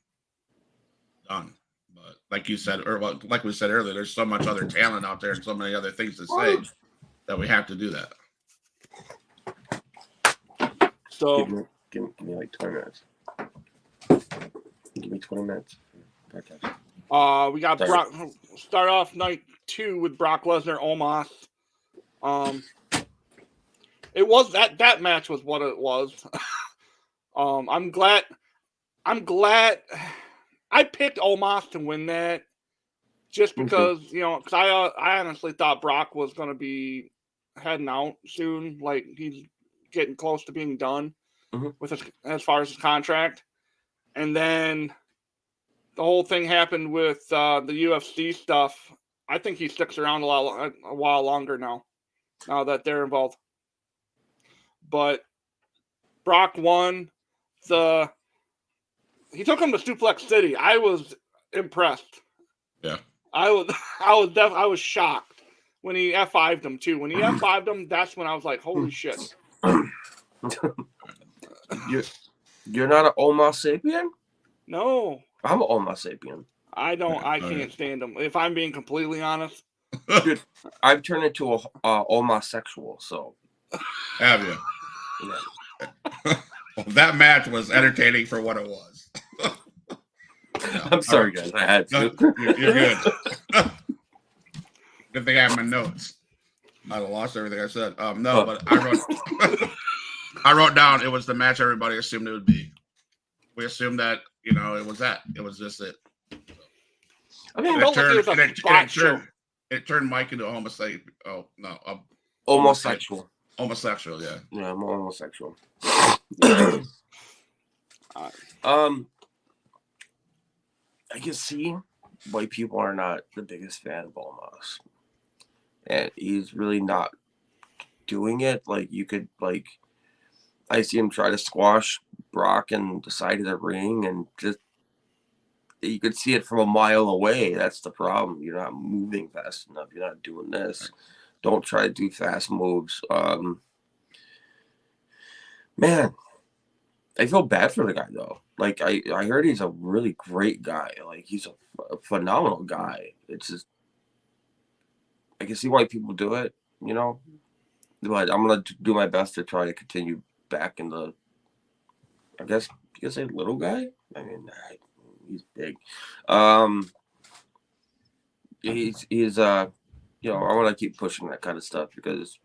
Speaker 2: done. But like you said, like we said earlier, there's so much other talent out there and so many other things to say that we have to do that.
Speaker 3: So give me like 20 minutes. Give me 20 minutes.
Speaker 1: We got Brock. Start off night 2 with Brock Lesnar, Omos. It was that match was what it was. I'm glad I picked Omos to win that, just because because I honestly thought Brock was going to be heading out soon. Like, he's getting close to being done with as far as his contract, and then the whole thing happened with the UFC stuff. I think he sticks around a while longer now that they're involved. But Brock won. He took him to Suplex City. I was impressed.
Speaker 2: Yeah.
Speaker 1: I was shocked when he F5'd him too. When he F5'd him, that's when I was like, holy shit.
Speaker 3: You're not an Omos Sapien?
Speaker 1: No.
Speaker 3: I'm an Omos Sapien.
Speaker 1: I can't stand him. If I'm being completely honest.
Speaker 3: Dude, I've turned into a homosexual, so.
Speaker 2: Have you?
Speaker 3: Yeah.
Speaker 2: Well, that match was entertaining for what it was.
Speaker 3: I'm sorry, guys. I had to.
Speaker 2: You're good. Good thing I have my notes. I'd have lost everything I said. But I wrote down it was the match everybody assumed it would be. We assumed that, it was that. It was just it.
Speaker 1: I mean,
Speaker 2: it turned Mike into a homosexual. Oh, no.
Speaker 3: Homosexual.
Speaker 2: Homosexual, yeah.
Speaker 3: Yeah, I'm homosexual. I can see why people are not the biggest fan of Omos. And he's really not doing it. Like, I see him try to squash Brock and the side of the ring, and just you could see it from a mile away. That's the problem. You're not moving fast enough. You're not doing this. Don't try to do fast moves. Man, I feel bad for the guy, though. Like, I heard he's a really great guy. Like, he's a phenomenal guy. It's just, I can see why people do it, But I'm going to do my best to try to continue back in the, I guess you could say little guy. I mean, he's big. He's I want to keep pushing that kind of stuff because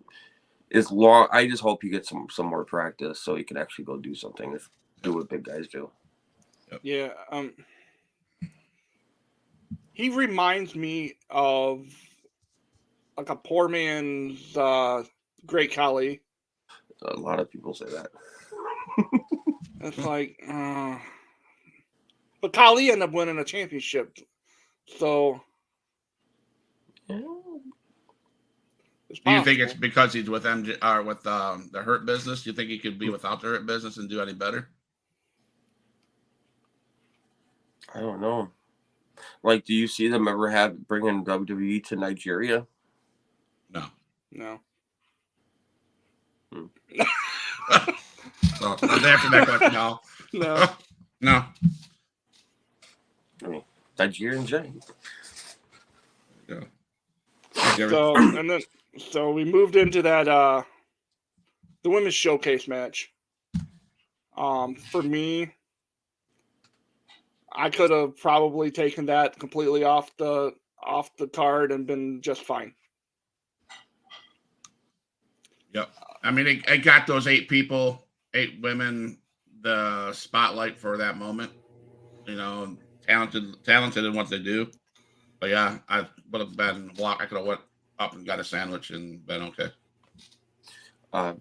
Speaker 3: it's long. I just hope he gets some more practice so he can actually go do something. Do what big guys do.
Speaker 1: Yeah. He reminds me of like a poor man's Great Khali.
Speaker 3: A lot of people say that.
Speaker 1: It's like, but Khali ended up winning a championship, so.
Speaker 2: Do you think it's because he's with MJ or with the Hurt Business? Do you think he could be without the Hurt Business and do any better?
Speaker 3: I don't know. Like, do you see them ever bringing WWE to Nigeria?
Speaker 2: No. So they have to make like no.
Speaker 1: No.
Speaker 3: I mean, Nigerian Jay.
Speaker 2: Yeah.
Speaker 1: So we moved into that the women's showcase match. For me, I could have probably taken that completely off the card and been just fine.
Speaker 2: Yep. I mean, it got those 8 women, the spotlight for that moment. You know, talented in what they do. But yeah, I would have been blocked. I could have went up and got a sandwich and been okay.
Speaker 3: I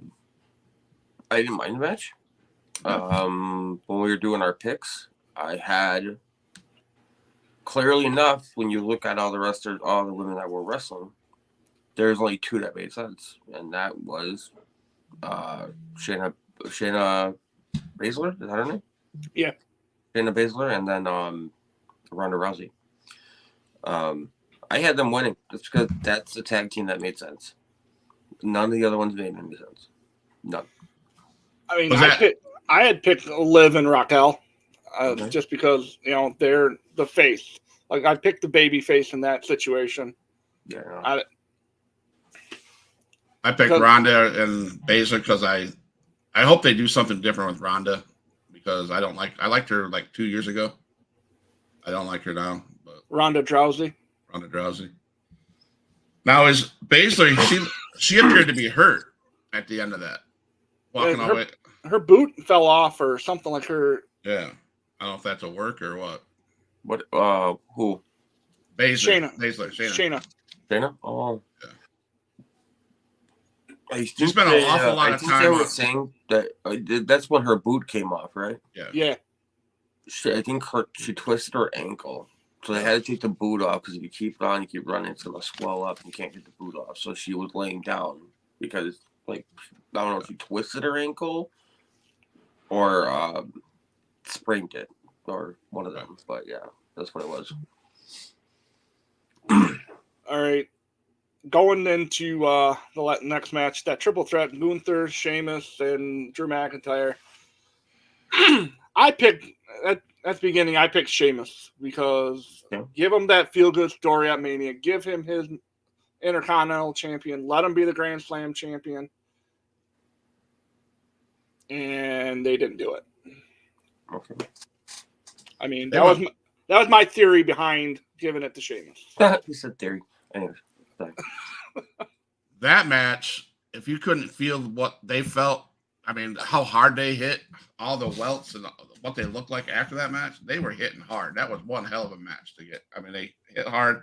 Speaker 3: didn't mind the match. When we were doing our picks, I had clearly enough when you look at all the women that were wrestling, there's only 2 that made sense, and that was Shayna Baszler. Is that her name?
Speaker 1: Yeah.
Speaker 3: Shayna Baszler, and then Ronda Rousey. I had them winning just because that's a tag team that made sense. None of the other ones made any sense. None.
Speaker 1: I mean, I had picked Liv and Raquel,
Speaker 3: Okay.
Speaker 1: just because they're the face. Like I picked the baby face in that situation.
Speaker 3: Yeah.
Speaker 2: I picked Ronda and Baszler because I hope they do something different with Ronda because I liked her like 2 years ago. I don't like her now. But
Speaker 1: Ronda Rousey.
Speaker 2: Now is Baszler? She appeared to be hurt at the end of that. Walking away.
Speaker 1: Her boot fell off or something like her.
Speaker 2: Yeah, I don't know if that's a work or what.
Speaker 3: What? Who?
Speaker 2: Baszler.
Speaker 1: Shayna.
Speaker 3: Oh.
Speaker 2: Yeah. She spent an awful lot of time.
Speaker 3: They were saying that that's when her boot came off, right?
Speaker 1: Yeah.
Speaker 3: I think she twisted her ankle, so they had to take the boot off because if you keep it on, you keep running, it's gonna swell up, and you can't get the boot off. So she was laying down because, like, I don't know if she twisted her ankle or sprained it or one of them. But yeah, that's what it was.
Speaker 1: All right. Going into the next match, that triple threat, Gunther, Sheamus, and Drew McIntyre. I picked at the beginning. I picked Sheamus because give him that feel good story at Mania. Give him his Intercontinental Champion. Let him be the Grand Slam champion. And they didn't do it.
Speaker 3: Okay.
Speaker 1: I mean, that was my theory behind giving it to Sheamus.
Speaker 3: You said theory. Anyways,
Speaker 2: that match, if you couldn't feel what they felt, I mean, how hard they hit, all the welts and what they looked like after that match, they were hitting hard. That was one hell of a match to get. I mean, they hit hard.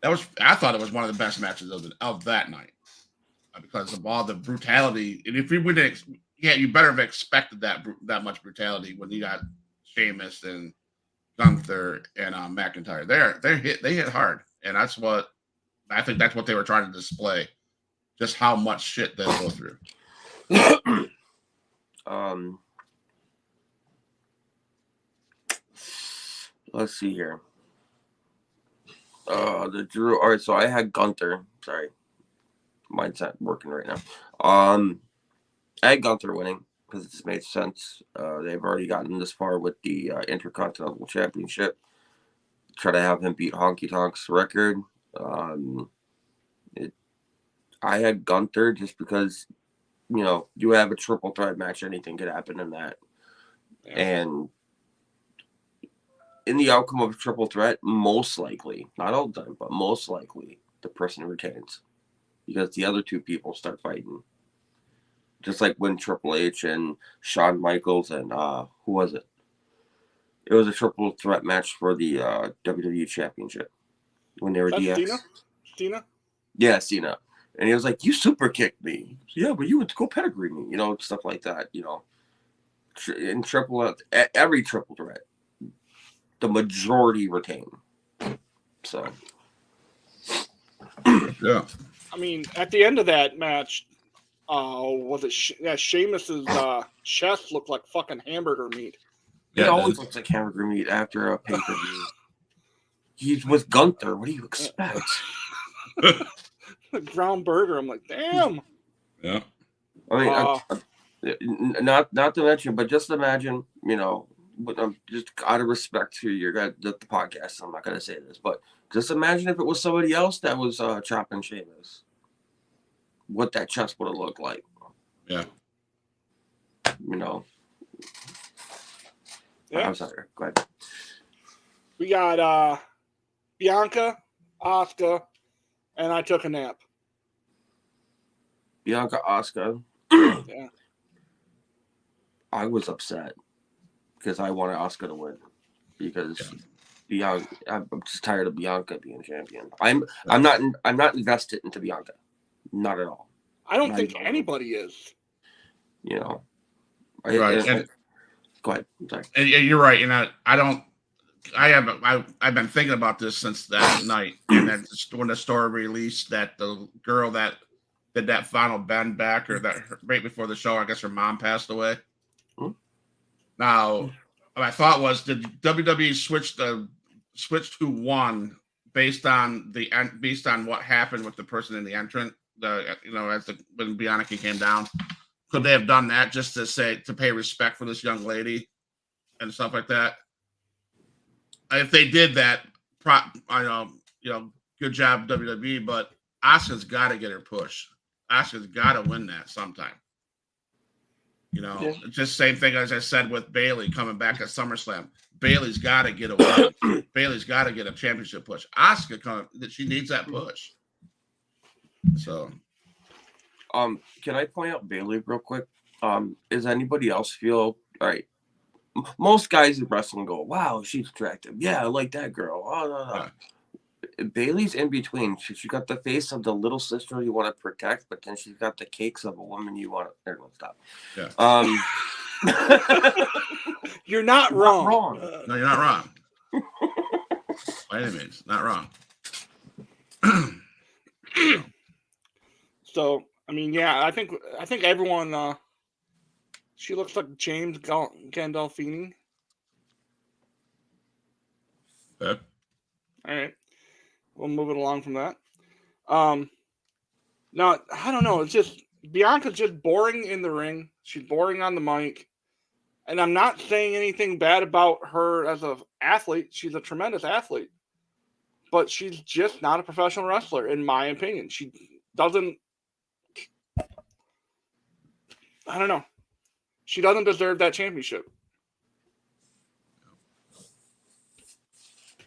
Speaker 2: I thought it was one of the best matches of that night because of all the brutality. And if you wouldn't, you better have expected that much brutality when you got Sheamus and Gunther and McIntyre. They hit hard, and I think that's what they were trying to display, just how much shit they go through.
Speaker 3: Let's see here. The Drew. All right, so I had Gunther. Sorry, mine's not working right now. I had Gunther winning because it just made sense. They've already gotten this far with the Intercontinental Championship. Try to have him beat Honky Tonk's record. I had Gunther just because, you have a triple threat match. Anything could happen in that. Yeah. And in the outcome of a triple threat, most likely, not all the time, but most likely, the person retains. Because the other 2 people start fighting. Just like when Triple H and Shawn Michaels and, who was it? It was a triple threat match for the WWE Championship. When they were DX.
Speaker 1: Cena? Yeah,
Speaker 3: Cena. And he was like, you super kicked me. Yeah, but you would go pedigree me. Stuff like that, In every triple threat, the majority retain. So.
Speaker 2: Yeah.
Speaker 1: I mean, at the end of that match, was it Sheamus's chest looked like fucking hamburger meat.
Speaker 3: It always looks like hamburger meat after a pay-per-view. He's with Gunther. What do you expect?
Speaker 1: The ground burger. I'm like, damn.
Speaker 2: Yeah.
Speaker 3: I mean, not to mention, but just imagine, just out of respect to the podcast, I'm not gonna say this, but just imagine if it was somebody else that was chopping Sheamus, what that chest would have looked like.
Speaker 2: Yeah.
Speaker 3: You know.
Speaker 1: Yeah.
Speaker 3: I'm sorry. Go ahead.
Speaker 1: We got Bianca, Asuka, and I took a nap.
Speaker 3: Bianca, Asuka.
Speaker 1: Yeah.
Speaker 3: I was upset because I wanted Asuka to win because Bianca. I'm just tired of Bianca being champion. I'm not invested into Bianca, not at all.
Speaker 1: I don't think anybody is.
Speaker 3: You know.
Speaker 2: Right.
Speaker 3: Go ahead. I'm sorry.
Speaker 2: And you're right. You know, I've been thinking about this since that night, and then when the story released that the girl that did that final bend back, or that right before the show, I guess her mom passed away.
Speaker 3: Hmm?
Speaker 2: Now, my thought was, did WWE switch to one based on what happened with the person in the entrant? When Bianca came down, could they have done that just to pay respect for this young lady and stuff like that? If they did that, good job WWE. But Asuka's got to get her push. Asuka's got to win that sometime. It's just same thing as I said with Bayley coming back at SummerSlam. Bayley's got to get a win. Bayley's got to get a championship push. Asuka she needs that push. So,
Speaker 3: can I point out Bayley real quick? Does anybody else feel all right? Most guys in wrestling go, "Wow, she's attractive. Yeah, I like that girl." Oh, no. Yeah. Bayley's in between. She got the face of the little sister you want to protect, but then she's got the cakes of a woman you want to. Stop.
Speaker 2: Yeah.
Speaker 1: You're not wrong.
Speaker 2: No, you're not wrong. By any means, not wrong.
Speaker 1: So, I mean, yeah, I think everyone. She looks like James Gandolfini.
Speaker 2: Okay.
Speaker 1: All right, we'll move it along from that. Now, I don't know. It's just Bianca's just boring in the ring. She's boring on the mic. And I'm not saying anything bad about her as an athlete. She's a tremendous athlete. But she's just not a professional wrestler, in my opinion. She doesn't... I don't know. She doesn't deserve that championship.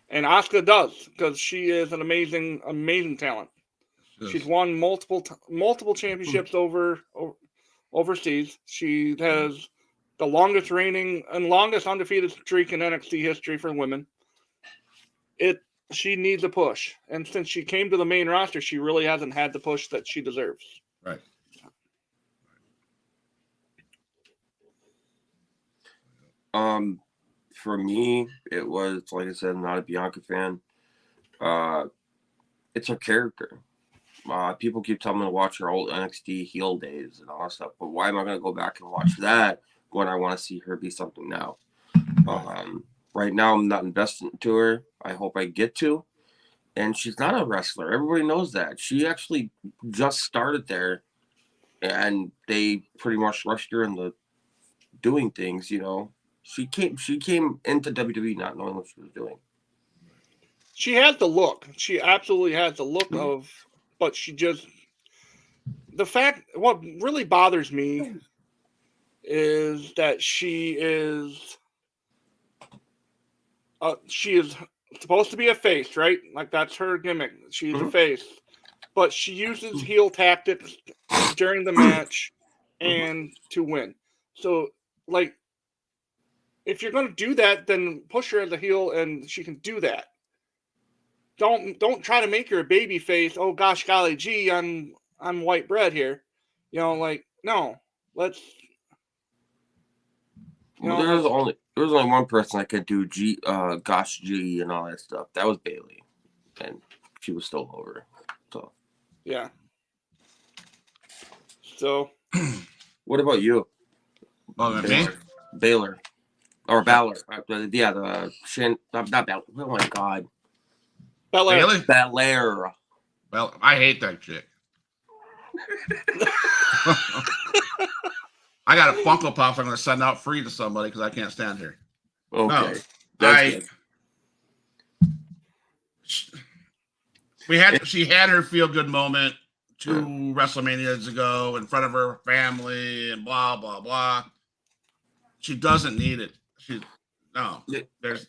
Speaker 1: And Asuka does, because she is an amazing, amazing talent. Yes. She's won multiple championships overseas. She has the longest reigning and longest undefeated streak in NXT history for women. She needs a push. And since she came to the main roster, she really hasn't had the push that she deserves.
Speaker 2: Right.
Speaker 3: For me, it was, like I said, I'm not a Bianca fan. It's her character. People keep telling me to watch her old NXT heel days and all that stuff, but why am I going to go back and watch that when I want to see her be something now? Right now, I'm not invested into her. I hope I get to. And she's not a wrestler. Everybody knows that. She actually just started there, and they pretty much rushed her into doing things, She came into WWE not knowing what she was doing.
Speaker 1: She has the look. She absolutely has the look of, but what really bothers me is that she is supposed to be a face, right? Like, that's her gimmick. She's a face. But she uses heel tactics during the match and to win. So, like, if you're going to do that, then push her as a heel and she can do that. Don't try to make her a baby face. Oh gosh, golly gee, I'm white bread here. No. Let's.
Speaker 3: There was only one person that could do gosh gee and all that stuff. That was Bayley, and she was still over. So.
Speaker 1: Yeah. So.
Speaker 3: What about you? Baylor. Or Balor. Yeah, the Shin. Not Balor. Oh my God.
Speaker 1: Belair.
Speaker 3: Belair.
Speaker 2: Well, I hate that chick. I got a Funko Pop I'm going to send out free to somebody because I can't stand her.
Speaker 3: Okay.
Speaker 2: No,
Speaker 3: That's good.
Speaker 2: She had her feel good moment 2 WrestleManias ago in front of her family and blah blah blah. She doesn't need it.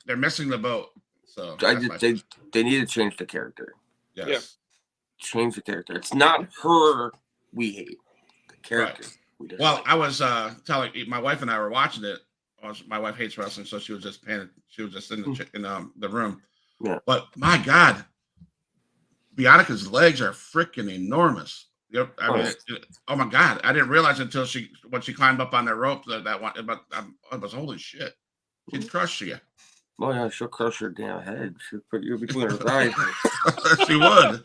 Speaker 2: They're missing the boat. So
Speaker 3: They need to change the character.
Speaker 2: Yes.
Speaker 1: Yeah.
Speaker 3: Change the character. It's not her we hate. The character.
Speaker 2: Right.
Speaker 3: We dislike.
Speaker 2: Well, I was telling my wife and I were watching it. My wife hates wrestling, so she was just in the room.
Speaker 3: Yeah.
Speaker 2: But my God, Bianca's legs are freaking enormous. I mean, oh my God! I didn't realize until when she climbed up on that rope that one. But I was holy shit. She'd crush you.
Speaker 3: Oh yeah, she'll crush your damn head. She'll put you between her thighs.
Speaker 2: She would.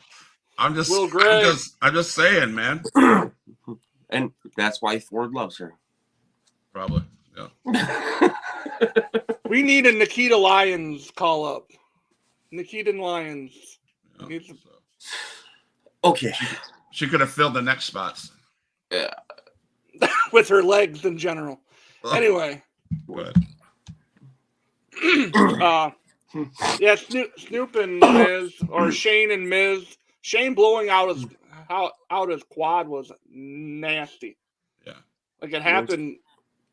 Speaker 2: I'm just saying, man.
Speaker 3: And that's why Ford loves her.
Speaker 2: Probably. Yeah.
Speaker 1: We need a Nikita Lyons call up. Nikita Lyons.
Speaker 2: Yeah,
Speaker 3: Okay.
Speaker 2: She could have filled the next spots.
Speaker 3: Yeah.
Speaker 1: With her legs in general. Anyway.
Speaker 2: Good.
Speaker 1: Yeah, Snoop and Miz, or Shane and Miz. Shane blowing out his quad was nasty.
Speaker 2: Yeah.
Speaker 1: Like it happened.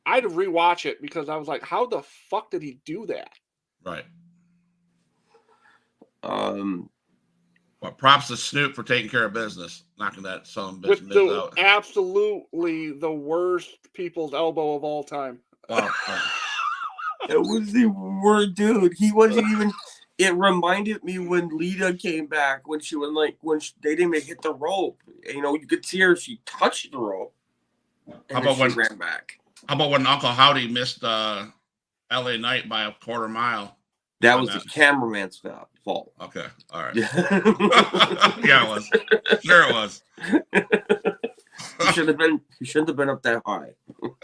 Speaker 1: I had to rewatch it because I was like, how the fuck did he do that?
Speaker 2: Right.
Speaker 3: Well,
Speaker 2: props to Snoop for taking care of business, knocking that son of a bitch
Speaker 1: With the absolutely the worst people's elbow of all time.
Speaker 2: Wow.
Speaker 3: It was the word, dude. He wasn't even. It reminded me when Lita came back when they didn't even hit the rope. You know, you could see her. She touched the rope. And
Speaker 2: How about
Speaker 3: she ran back?
Speaker 2: How about when Uncle Howdy missed L.A. Knight by a quarter mile?
Speaker 3: That was the cameraman's fault.
Speaker 2: Okay, all right. Yeah, it was. Sure, it was.
Speaker 3: He shouldn't have been up that high.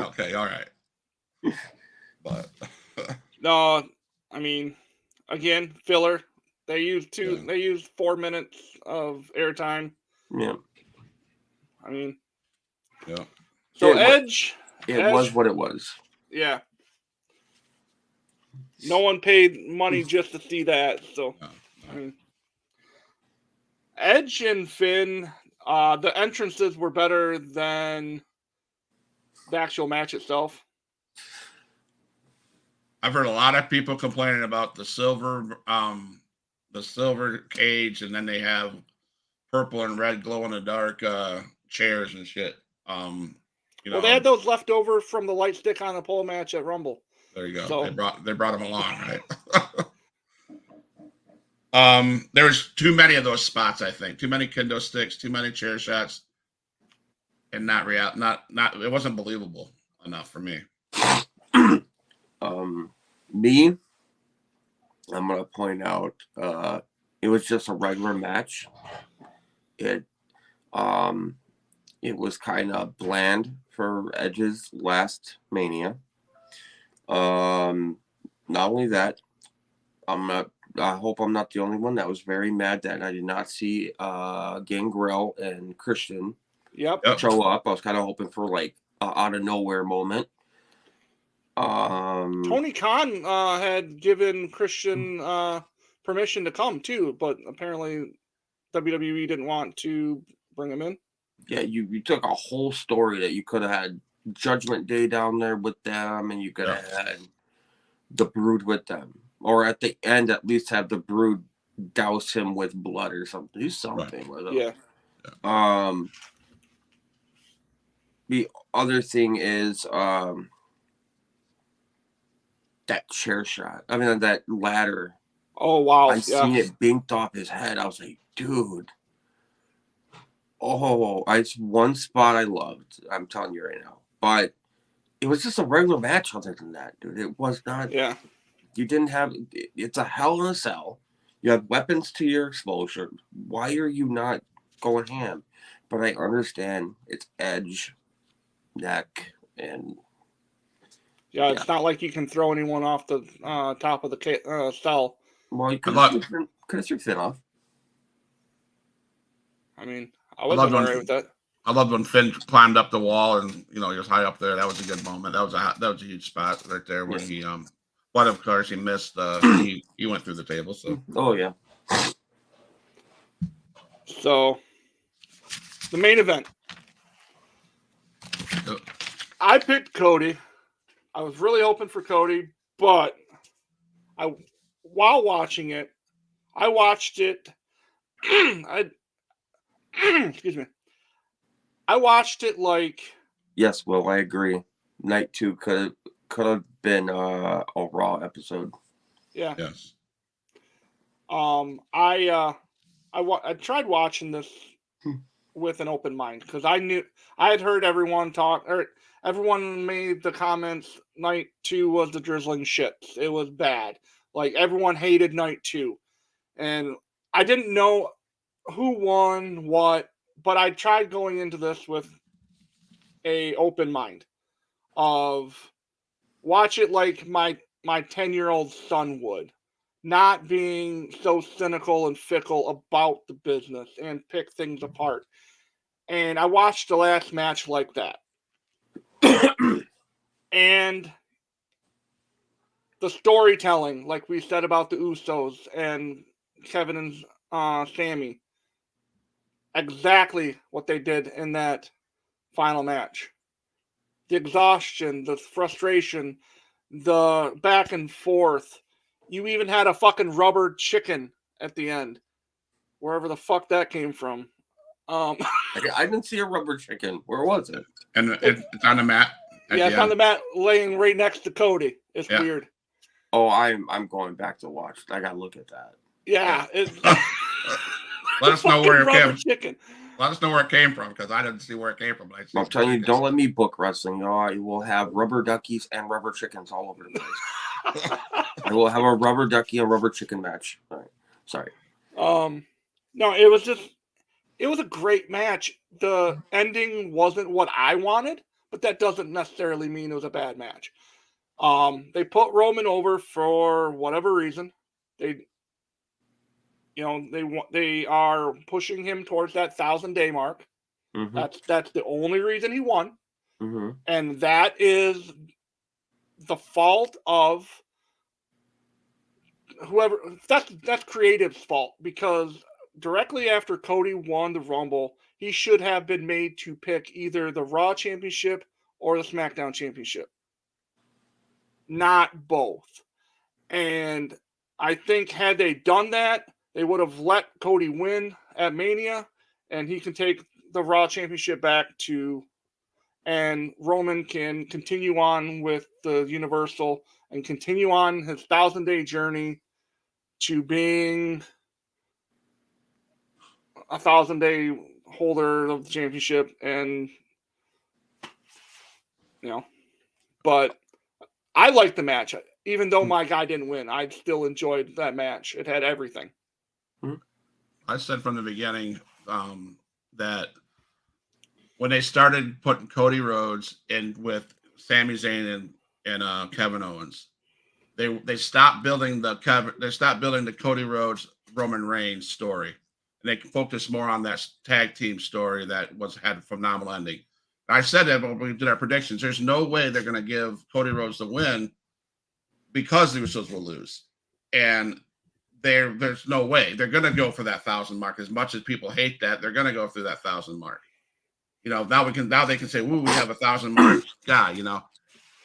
Speaker 2: Okay, all right. But
Speaker 1: no, I mean, again, filler. They used They used 4 minutes of airtime.
Speaker 3: Yeah.
Speaker 1: I mean.
Speaker 2: Yeah.
Speaker 1: So Edge.
Speaker 3: It was what it was.
Speaker 1: Yeah. No one paid money just to see that. So,
Speaker 2: no.
Speaker 1: I mean, Edge and Finn, the entrances were better than the actual match itself.
Speaker 2: I've heard a lot of people complaining about the silver cage, and then they have purple and red glow in the dark chairs and shit.
Speaker 1: Well, they had those left over from the light stick on the pole match at Rumble.
Speaker 2: There you go.
Speaker 1: So,
Speaker 2: they brought them along, right? There's too many of those spots. I think too many kendo sticks, too many chair shots, and not it wasn't believable enough for me.
Speaker 3: Me, I'm gonna point out it was just a regular match. It was kind of bland for Edge's last Mania. Not only that, I hope I'm not the only one that was very mad that I did not see Gangrel and Christian show up. I was kind of hoping for like out of nowhere moment.
Speaker 1: Tony Khan had given Christian permission to come too, but apparently WWE didn't want to bring him in.
Speaker 3: Yeah, you took a whole story that you could have had Judgment Day down there with them, and you could have had the Brood with them, or at the end at least have the Brood douse him with blood or something. Do something with him.
Speaker 1: Yeah.
Speaker 3: The other thing is that chair shot. I mean, that ladder.
Speaker 1: Oh, wow.
Speaker 3: I seen it binked off his head. I was like, dude. Oh, it's one spot I loved. I'm telling you right now. But it was just a regular match other than that, dude. It was not.
Speaker 1: Yeah.
Speaker 3: You didn't have. It's a Hell in a Cell. You have weapons to your exposure. Why are you not going ham? But I understand it's Edge, neck, and.
Speaker 1: Yeah, it's not like you can throw anyone off the top of the cell.
Speaker 3: Well, you could have threw Finn off.
Speaker 1: I mean, I wasn't all right with that.
Speaker 2: I loved when Finn climbed up the wall and he was high up there. That was a good moment. That was a huge spot right there when he but of course he missed. He went through the table. So
Speaker 3: Oh yeah.
Speaker 1: So the main event.
Speaker 2: uh,
Speaker 1: I picked Cody. I was really hoping for Cody, but while watching it, I watched it. Excuse me. I watched it like.
Speaker 3: Yes, Will, I agree. Night 2 could have been a Raw episode.
Speaker 1: Yeah.
Speaker 2: yes.
Speaker 1: I tried watching this with an open mind because I had heard everyone talk, or everyone made the comments. Night 2 was the drizzling shits. It was bad. Like everyone hated Night 2, and I didn't know who won what, but I tried going into this with a open mind of watch it like my 10-year-old son would, not being so cynical and fickle about the business and pick things apart. And I watched the last match like that. And the storytelling, like we said about the Usos and Kevin and Sammy, exactly what they did in that final match. The exhaustion, the frustration, the back and forth. You even had a fucking rubber chicken at the end, wherever the fuck that came from.
Speaker 3: I didn't see a rubber chicken. Where was it?
Speaker 2: And it's on the mat.
Speaker 1: Yeah, it's on the mat, laying right next to Cody. It's weird.
Speaker 3: Oh, I'm going back to watch. I gotta look at that.
Speaker 1: Yeah, it's
Speaker 2: Let us know where it came.
Speaker 1: Chicken.
Speaker 2: Let us know where it came from because I didn't see where it came from.
Speaker 3: I'm telling you, don't let me book wrestling. You will have rubber duckies and rubber chickens all over the place. I will have a rubber ducky and rubber chicken match. All right. Sorry.
Speaker 1: No, it was a great match. The ending wasn't what I wanted, but that doesn't necessarily mean it was a bad match. They put Roman over for whatever reason. They are pushing him towards that 1,000-day mark.
Speaker 3: Mm-hmm.
Speaker 1: That's the only reason he won,
Speaker 3: Mm-hmm.
Speaker 1: and that is the fault of whoever. That's creative's fault, because directly after Cody won the Rumble, he should have been made to pick either the Raw Championship or the SmackDown Championship, not both. And I think had they done that, they would have let Cody win at Mania, and he can take the Raw Championship back and Roman can continue on with the Universal and continue on his 1,000-day journey to being a 1,000-day holder of the championship. And but I liked the match. Even though my guy didn't win, I still enjoyed that match. It had everything.
Speaker 2: I said from the beginning that when they started putting Cody Rhodes in with Sami Zayn and Kevin Owens, they stopped building the Cody Rhodes Roman Reigns story, and they focused more on that tag team story that had a phenomenal ending. And I said that when we did our predictions. There's no way they're going to give Cody Rhodes the win because the Usos will lose, and there's no way they're going to go for that 1,000 mark. As much as people hate that, they're going to go through that 1,000 mark. Now they can say, "Woo, we have 1,000 mark guy."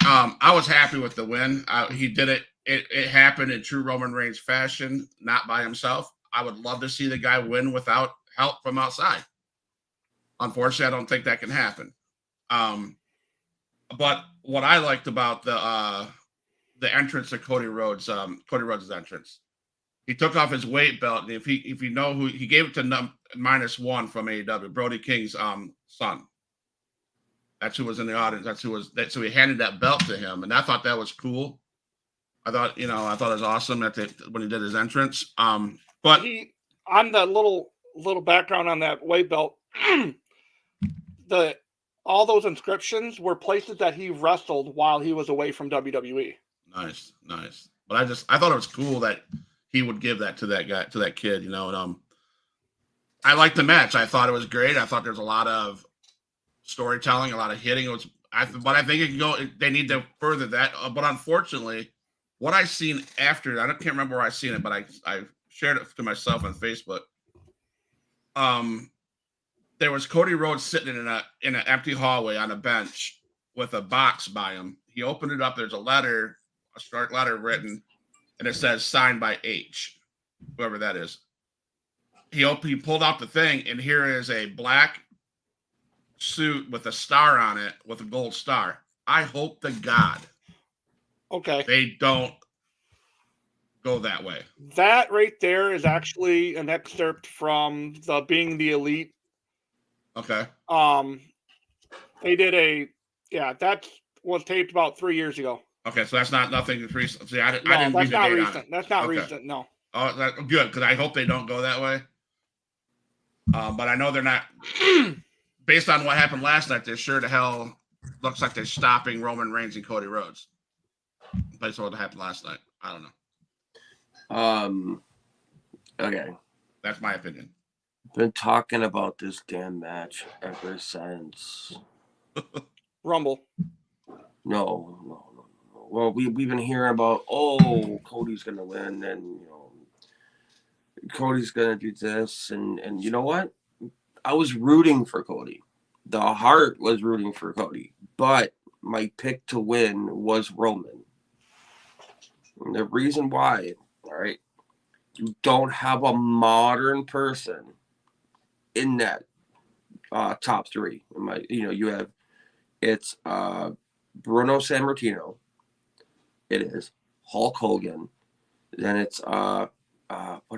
Speaker 2: I was happy with the win. He did it. It happened in true Roman Reigns fashion, not by himself. I would love to see the guy win without help from outside. Unfortunately, I don't think that can happen. But what I liked about the entrance of Cody Rhodes' entrance, he took off his weight belt, and if you know who he gave it to -1 from AEW, Brody King's son. That's who was in the audience. So he handed that belt to him, and I thought that was cool. I thought it was awesome when he did his entrance. But
Speaker 1: on the little background on that weight belt, all those inscriptions were places that he wrestled while he was away from WWE.
Speaker 2: Nice. But I thought it was cool that he would give that to that kid, and I liked the match. I thought it was great. I thought there was a lot of storytelling, a lot of hitting. But I think it can go. They need to further that. But unfortunately, what I seen after, can't remember where I seen it, but I shared it to myself on Facebook. There was Cody Rhodes sitting in an empty hallway on a bench with a box by him. He opened it up. There's a short letter written, and it says signed by H, whoever that is. He pulled out the thing, and here is a black suit with a star on it, with a gold star. I hope to God, they don't go that way.
Speaker 1: That right there is actually an excerpt from the Being the Elite.
Speaker 2: Okay.
Speaker 1: They did that was taped about 3 years ago.
Speaker 2: Okay, so that's nothing recent. See, I didn't
Speaker 1: that's
Speaker 2: read the
Speaker 1: not
Speaker 2: date
Speaker 1: recent.
Speaker 2: on it.
Speaker 1: That's not recent. No.
Speaker 2: Oh, good, because I hope they don't go that way. But I know they're not. Based on what happened last night, they're sure to hell looks like they're stopping Roman Reigns and Cody Rhodes. Based on what happened last night, I don't know.
Speaker 3: Okay.
Speaker 2: That's my opinion.
Speaker 3: Been talking about this damn match ever since
Speaker 1: Rumble.
Speaker 3: No. Well, we've been hearing about Cody's gonna win, and Cody's gonna do this, and you know what? I was rooting for Cody. The heart was rooting for Cody, but my pick to win was Roman. And the reason why, all right, you don't have a modern person in that top three. You have it's Bruno Sammartino. It is Hulk Hogan. Then it's what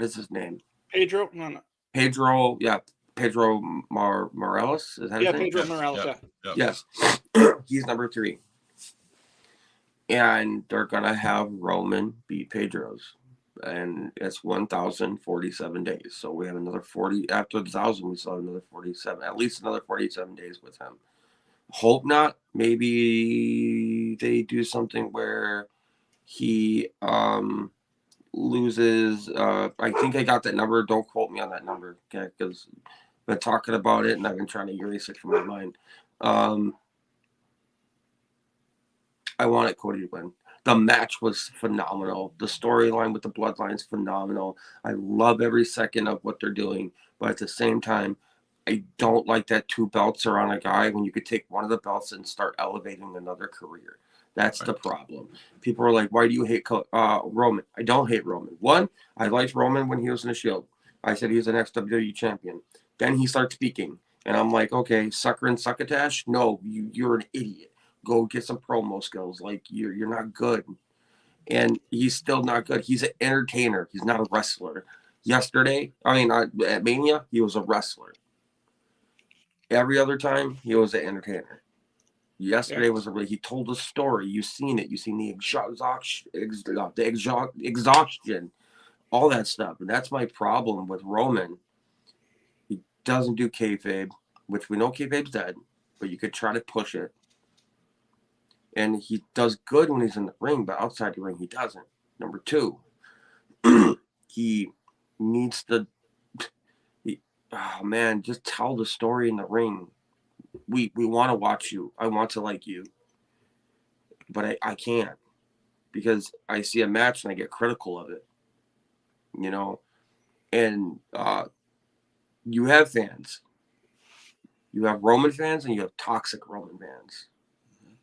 Speaker 3: is his name?
Speaker 1: Pedro. No.
Speaker 3: Pedro. Yeah, Pedro Morales. Is that his name?
Speaker 1: Pedro Morales.
Speaker 2: Yeah.
Speaker 3: Yes, he's number 3. And they're gonna have Roman beat Pedro's, and it's 1,047 days. So we have another 40 after the 1,000. We still have another 47, at least another 47 days with him. Hope not. Maybe they do something where he loses. I think I got that number. Don't quote me on that number, okay? Because I've been talking about it and I've been trying to erase it from my mind. I wanted Cody to win. The match was phenomenal. The storyline with the bloodline is phenomenal. I love every second of what they're doing, but at the same time, I don't like that 2 belts are on a guy when you could take one of the belts and start elevating another career. That's the problem. People are like, why do you hate Roman? I don't hate Roman. One, I liked Roman when he was in the Shield. I said he was the next WWE champion. Then he started speaking, and I'm like, okay, sucker and succotash? No, you're an idiot. Go get some promo skills. Like, you're not good. And he's still not good. He's an entertainer. He's not a wrestler. Yesterday, at Mania, he was a wrestler. Every other time, he was an entertainer. Yesterday was he told a story. You've seen it. You've seen the exhaustion, all that stuff. And that's my problem with Roman. He doesn't do kayfabe, which we know kayfabe's dead, but you could try to push it. And he does good when he's in the ring, but outside the ring, he doesn't. Number 2, he needs to, just tell the story in the ring. We want to watch you. I want to like you. But I can't, because I see a match and I get critical of it. And you have fans. You have Roman fans and you have toxic Roman fans.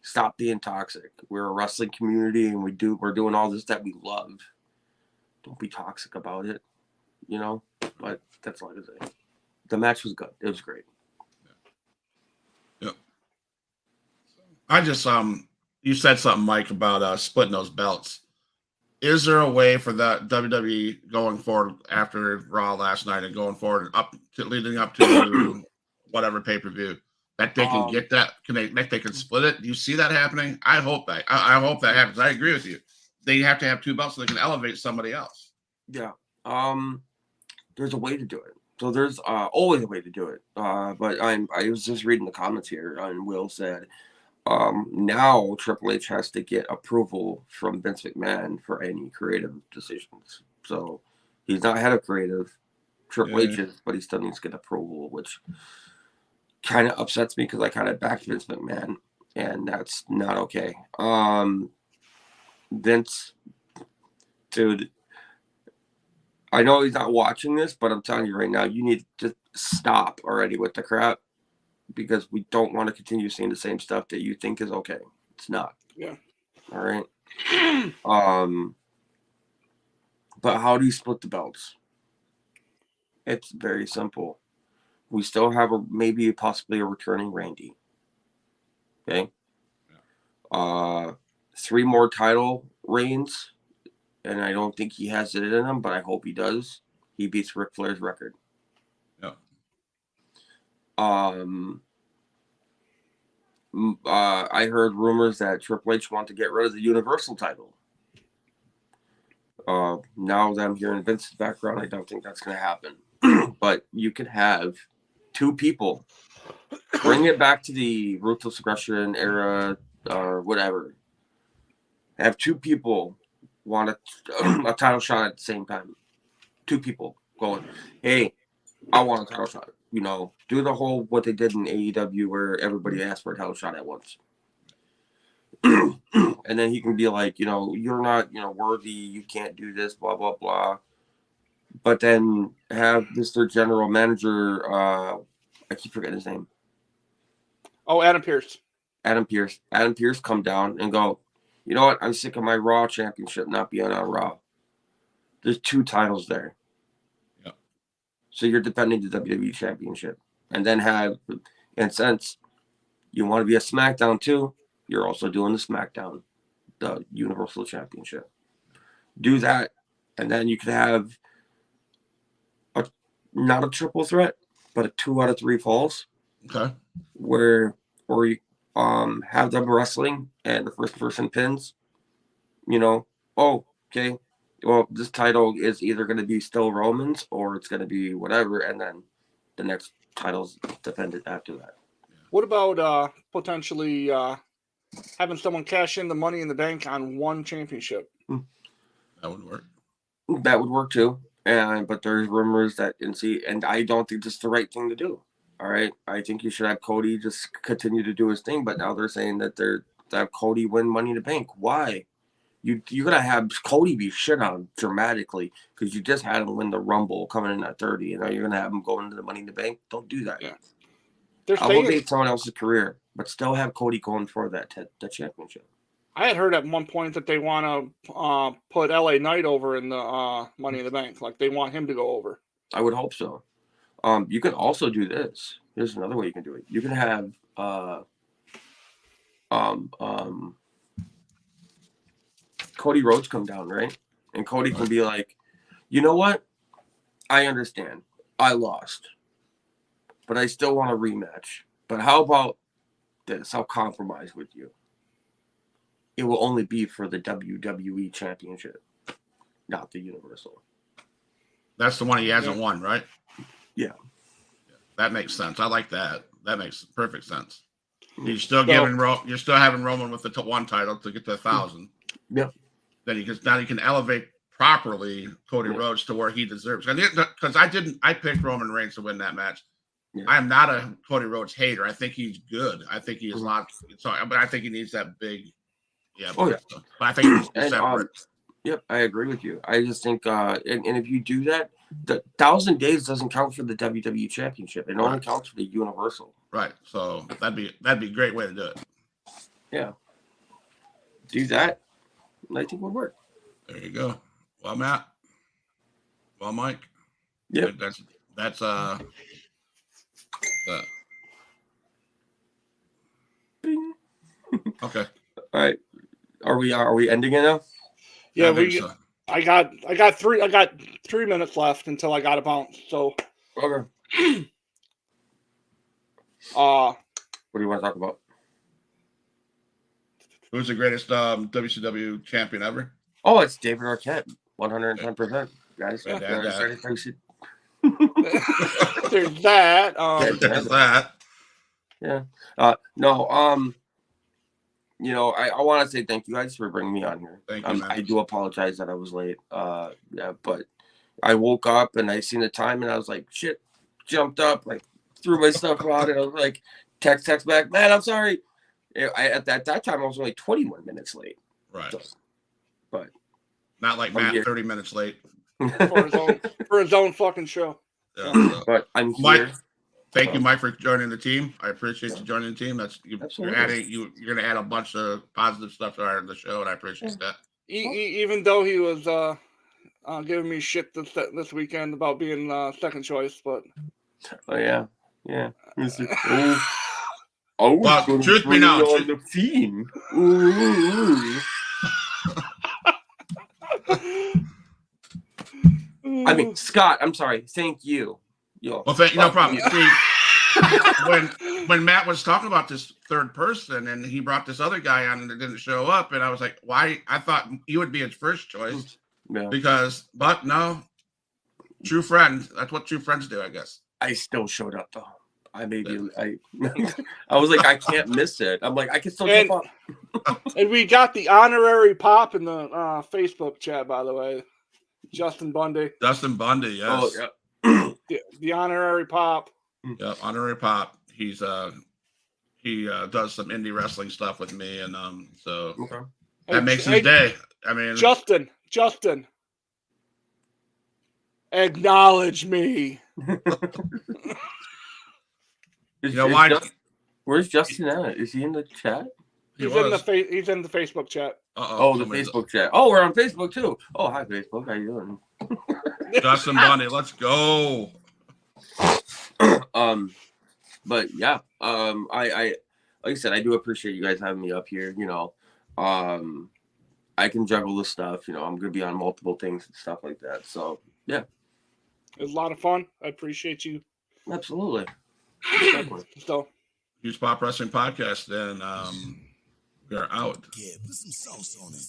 Speaker 3: Stop being toxic. We're a wrestling community and we're doing all this that we love. Don't be toxic about it, but that's all I can say. The match was good. It was great.
Speaker 2: Yeah. I just you said something, Mike, about splitting those belts. Is there a way for the WWE going forward after Raw last night and going forward leading up to whatever pay-per-view that they can get that? They can split it? Do you see that happening? I hope that. I hope that happens. I agree with you. They have to have 2 belts so they can elevate somebody else.
Speaker 3: Yeah. There's a way to do it. So there's always a way to do it. But I was just reading the comments here, and Will said now Triple H has to get approval from Vince McMahon for any creative decisions. So he's not head of creative. Triple H is, but he still needs to get approval, which kind of upsets me because I kind of backed Vince McMahon, and that's not okay. Vince Dude, I know he's not watching this, but I'm telling you right now, you need to stop already with the crap because we don't want to continue seeing the same stuff that you think is okay. It's not.
Speaker 1: Yeah.
Speaker 3: All right. But how do you split the belts? It's very simple. We still have maybe possibly a returning Randy. Okay. 3 more title reigns, and I don't think he has it in him, but I hope he does. He beats Ric Flair's record.
Speaker 2: Yeah.
Speaker 3: I heard rumors that Triple H want to get rid of the Universal title. Now that I'm hearing Vince's background, I don't think that's going to happen. But you could have 2 people. Bring it back to the Ruthless Aggression era or whatever. Have 2 people want a title shot at the same time. 2 people going, hey, I want a title shot. You know, do the whole what they did in AEW where everybody asked for a title shot at once. And then he can be like, you know, you're not, you know, worthy. You can't do this, blah, blah, blah. But then have Mr. General Manager, I keep forgetting his name.
Speaker 1: Oh, Adam Pearce.
Speaker 3: Adam Pearce come down and go, you know what? I'm sick of my Raw championship not being on Raw. There's 2 titles there.
Speaker 2: Yep.
Speaker 3: So you're defending the WWE championship. And then and since you want to be a SmackDown too, you're also doing the SmackDown, the Universal Championship. Do that, and then you could have not a triple threat, but a 2 out of 3 falls.
Speaker 2: Okay.
Speaker 3: Where you have them wrestling and the first person pins. You know, oh, okay. Well, this title is either going to be still Roman's or it's going to be whatever, and then the next title's defended after that.
Speaker 1: What about potentially having someone cash in the Money in the Bank on one championship?
Speaker 2: That would work.
Speaker 3: That would work too. But there's rumors that and I don't think this is the right thing to do. All right, I think you should have Cody just continue to do his thing. But now they're saying that that Cody win Money in the Bank. Why? You're gonna have Cody be shit on dramatically because you just had him win the Rumble coming in at 30, and now you're gonna have him go into the Money in the Bank. Don't do that.
Speaker 1: Yeah.
Speaker 3: Elevate someone else's career, but still have Cody going for that championship.
Speaker 1: I had heard at one point that they want to put LA Knight over in the Money in the Bank. Like they want him to go over.
Speaker 3: I would hope so. You can also do this. Here's another way you can do it. You can have Cody Rhodes come down, right? And Cody can be like, you know what? I understand. I lost. But I still want a rematch. But how about this? I'll compromise with you. It will only be for the WWE Championship, not the Universal.
Speaker 2: That's the one he hasn't won, right?
Speaker 3: Yeah.
Speaker 2: That makes sense. I like that. That makes perfect sense. You're still you're still having Roman with the 1 title to get to 1,000.
Speaker 3: Yep.
Speaker 2: Then now you can elevate properly Cody Rhodes to where he deserves. Because I picked Roman Reigns to win that match. Yeah. I am not a Cody Rhodes hater. I think he's good. I think he is not. So, but I think he needs that big. Yeah.
Speaker 3: Oh yeah.
Speaker 2: But I think he needs to be separate.
Speaker 3: Yep, I agree with you. I just think, and if you do that, the 1,000 days doesn't count for the WWE Championship. It only counts for the Universal.
Speaker 2: Right. So that'd be a great way to do it.
Speaker 3: Yeah. Do that. I think would work.
Speaker 2: There you go. Well, Matt. Well, Mike.
Speaker 3: Yep.
Speaker 2: That's
Speaker 3: Bing.
Speaker 2: Okay.
Speaker 3: All right. Are we ending it now?
Speaker 1: Yeah, I got 3 minutes left until I got to bounce. So
Speaker 3: okay. What do you want to talk about?
Speaker 2: Who's the greatest WCW champion ever?
Speaker 3: Oh, it's David Arquette, 110%. Guys,
Speaker 1: Yeah.
Speaker 3: There's
Speaker 1: that.
Speaker 2: There's that.
Speaker 3: Yeah. No. You know, I want to say thank you guys for bringing me on here.
Speaker 2: Thank you, man.
Speaker 3: I do apologize that I was late. Yeah, but I woke up and I seen the time and I was like, shit, jumped up, like threw my stuff out and I was like, text back, man, I'm sorry. At that time I was only 21 minutes late.
Speaker 2: Right. So,
Speaker 3: but
Speaker 2: Not like
Speaker 3: I'm
Speaker 2: Matt,
Speaker 3: here.
Speaker 2: 30 minutes late.
Speaker 1: for his own fucking show.
Speaker 2: Yeah, so.
Speaker 3: But I'm
Speaker 2: Mike,
Speaker 3: here.
Speaker 2: thank you, Mike, for joining the team. I appreciate you joining the team. You're
Speaker 3: Absolutely.
Speaker 2: you're gonna add a bunch of positive stuff to the show, and I appreciate that.
Speaker 1: Even though he was giving me shit this weekend about being second choice, but
Speaker 3: Oh yeah. I was
Speaker 2: Well,
Speaker 3: gonna
Speaker 2: truth be
Speaker 3: bring
Speaker 2: known,
Speaker 3: on the Fiend. Ooh. I mean, Scott, I'm sorry. Thank you.
Speaker 2: Well, no problem. See, when Matt was talking about this third person and he brought this other guy on and it didn't show up, and I was like, why? I thought you would be his first choice. Yeah. But no, true friend. That's what true friends do, I guess.
Speaker 3: I still showed up though. I was like, I can't miss it. I'm like, I can still jump up.
Speaker 1: And we got the honorary pop in the Facebook chat, by the way. Justin Bundy.
Speaker 2: Yes.
Speaker 3: Oh, yeah.
Speaker 1: the honorary pop.
Speaker 2: Yeah, honorary pop. He does some indie wrestling stuff with me, and so that makes his day. I mean, Justin,
Speaker 1: acknowledge me.
Speaker 3: Where's Justin at? Is he in the chat?
Speaker 1: He's in the Facebook chat.
Speaker 3: The Facebook chat. Oh, we're on Facebook too. Oh, hi Facebook. How you doing?
Speaker 2: Justin Bunny, let's go.
Speaker 3: But yeah, I like I said, I do appreciate you guys having me up here. You know, I can juggle this stuff. You know, I'm gonna be on multiple things and stuff like that. So yeah,
Speaker 1: it was a lot of fun. I appreciate you.
Speaker 3: Absolutely.
Speaker 1: So,
Speaker 2: Huge Pop Wrestling Podcast, and we're out.
Speaker 4: Yeah, put some sauce on it.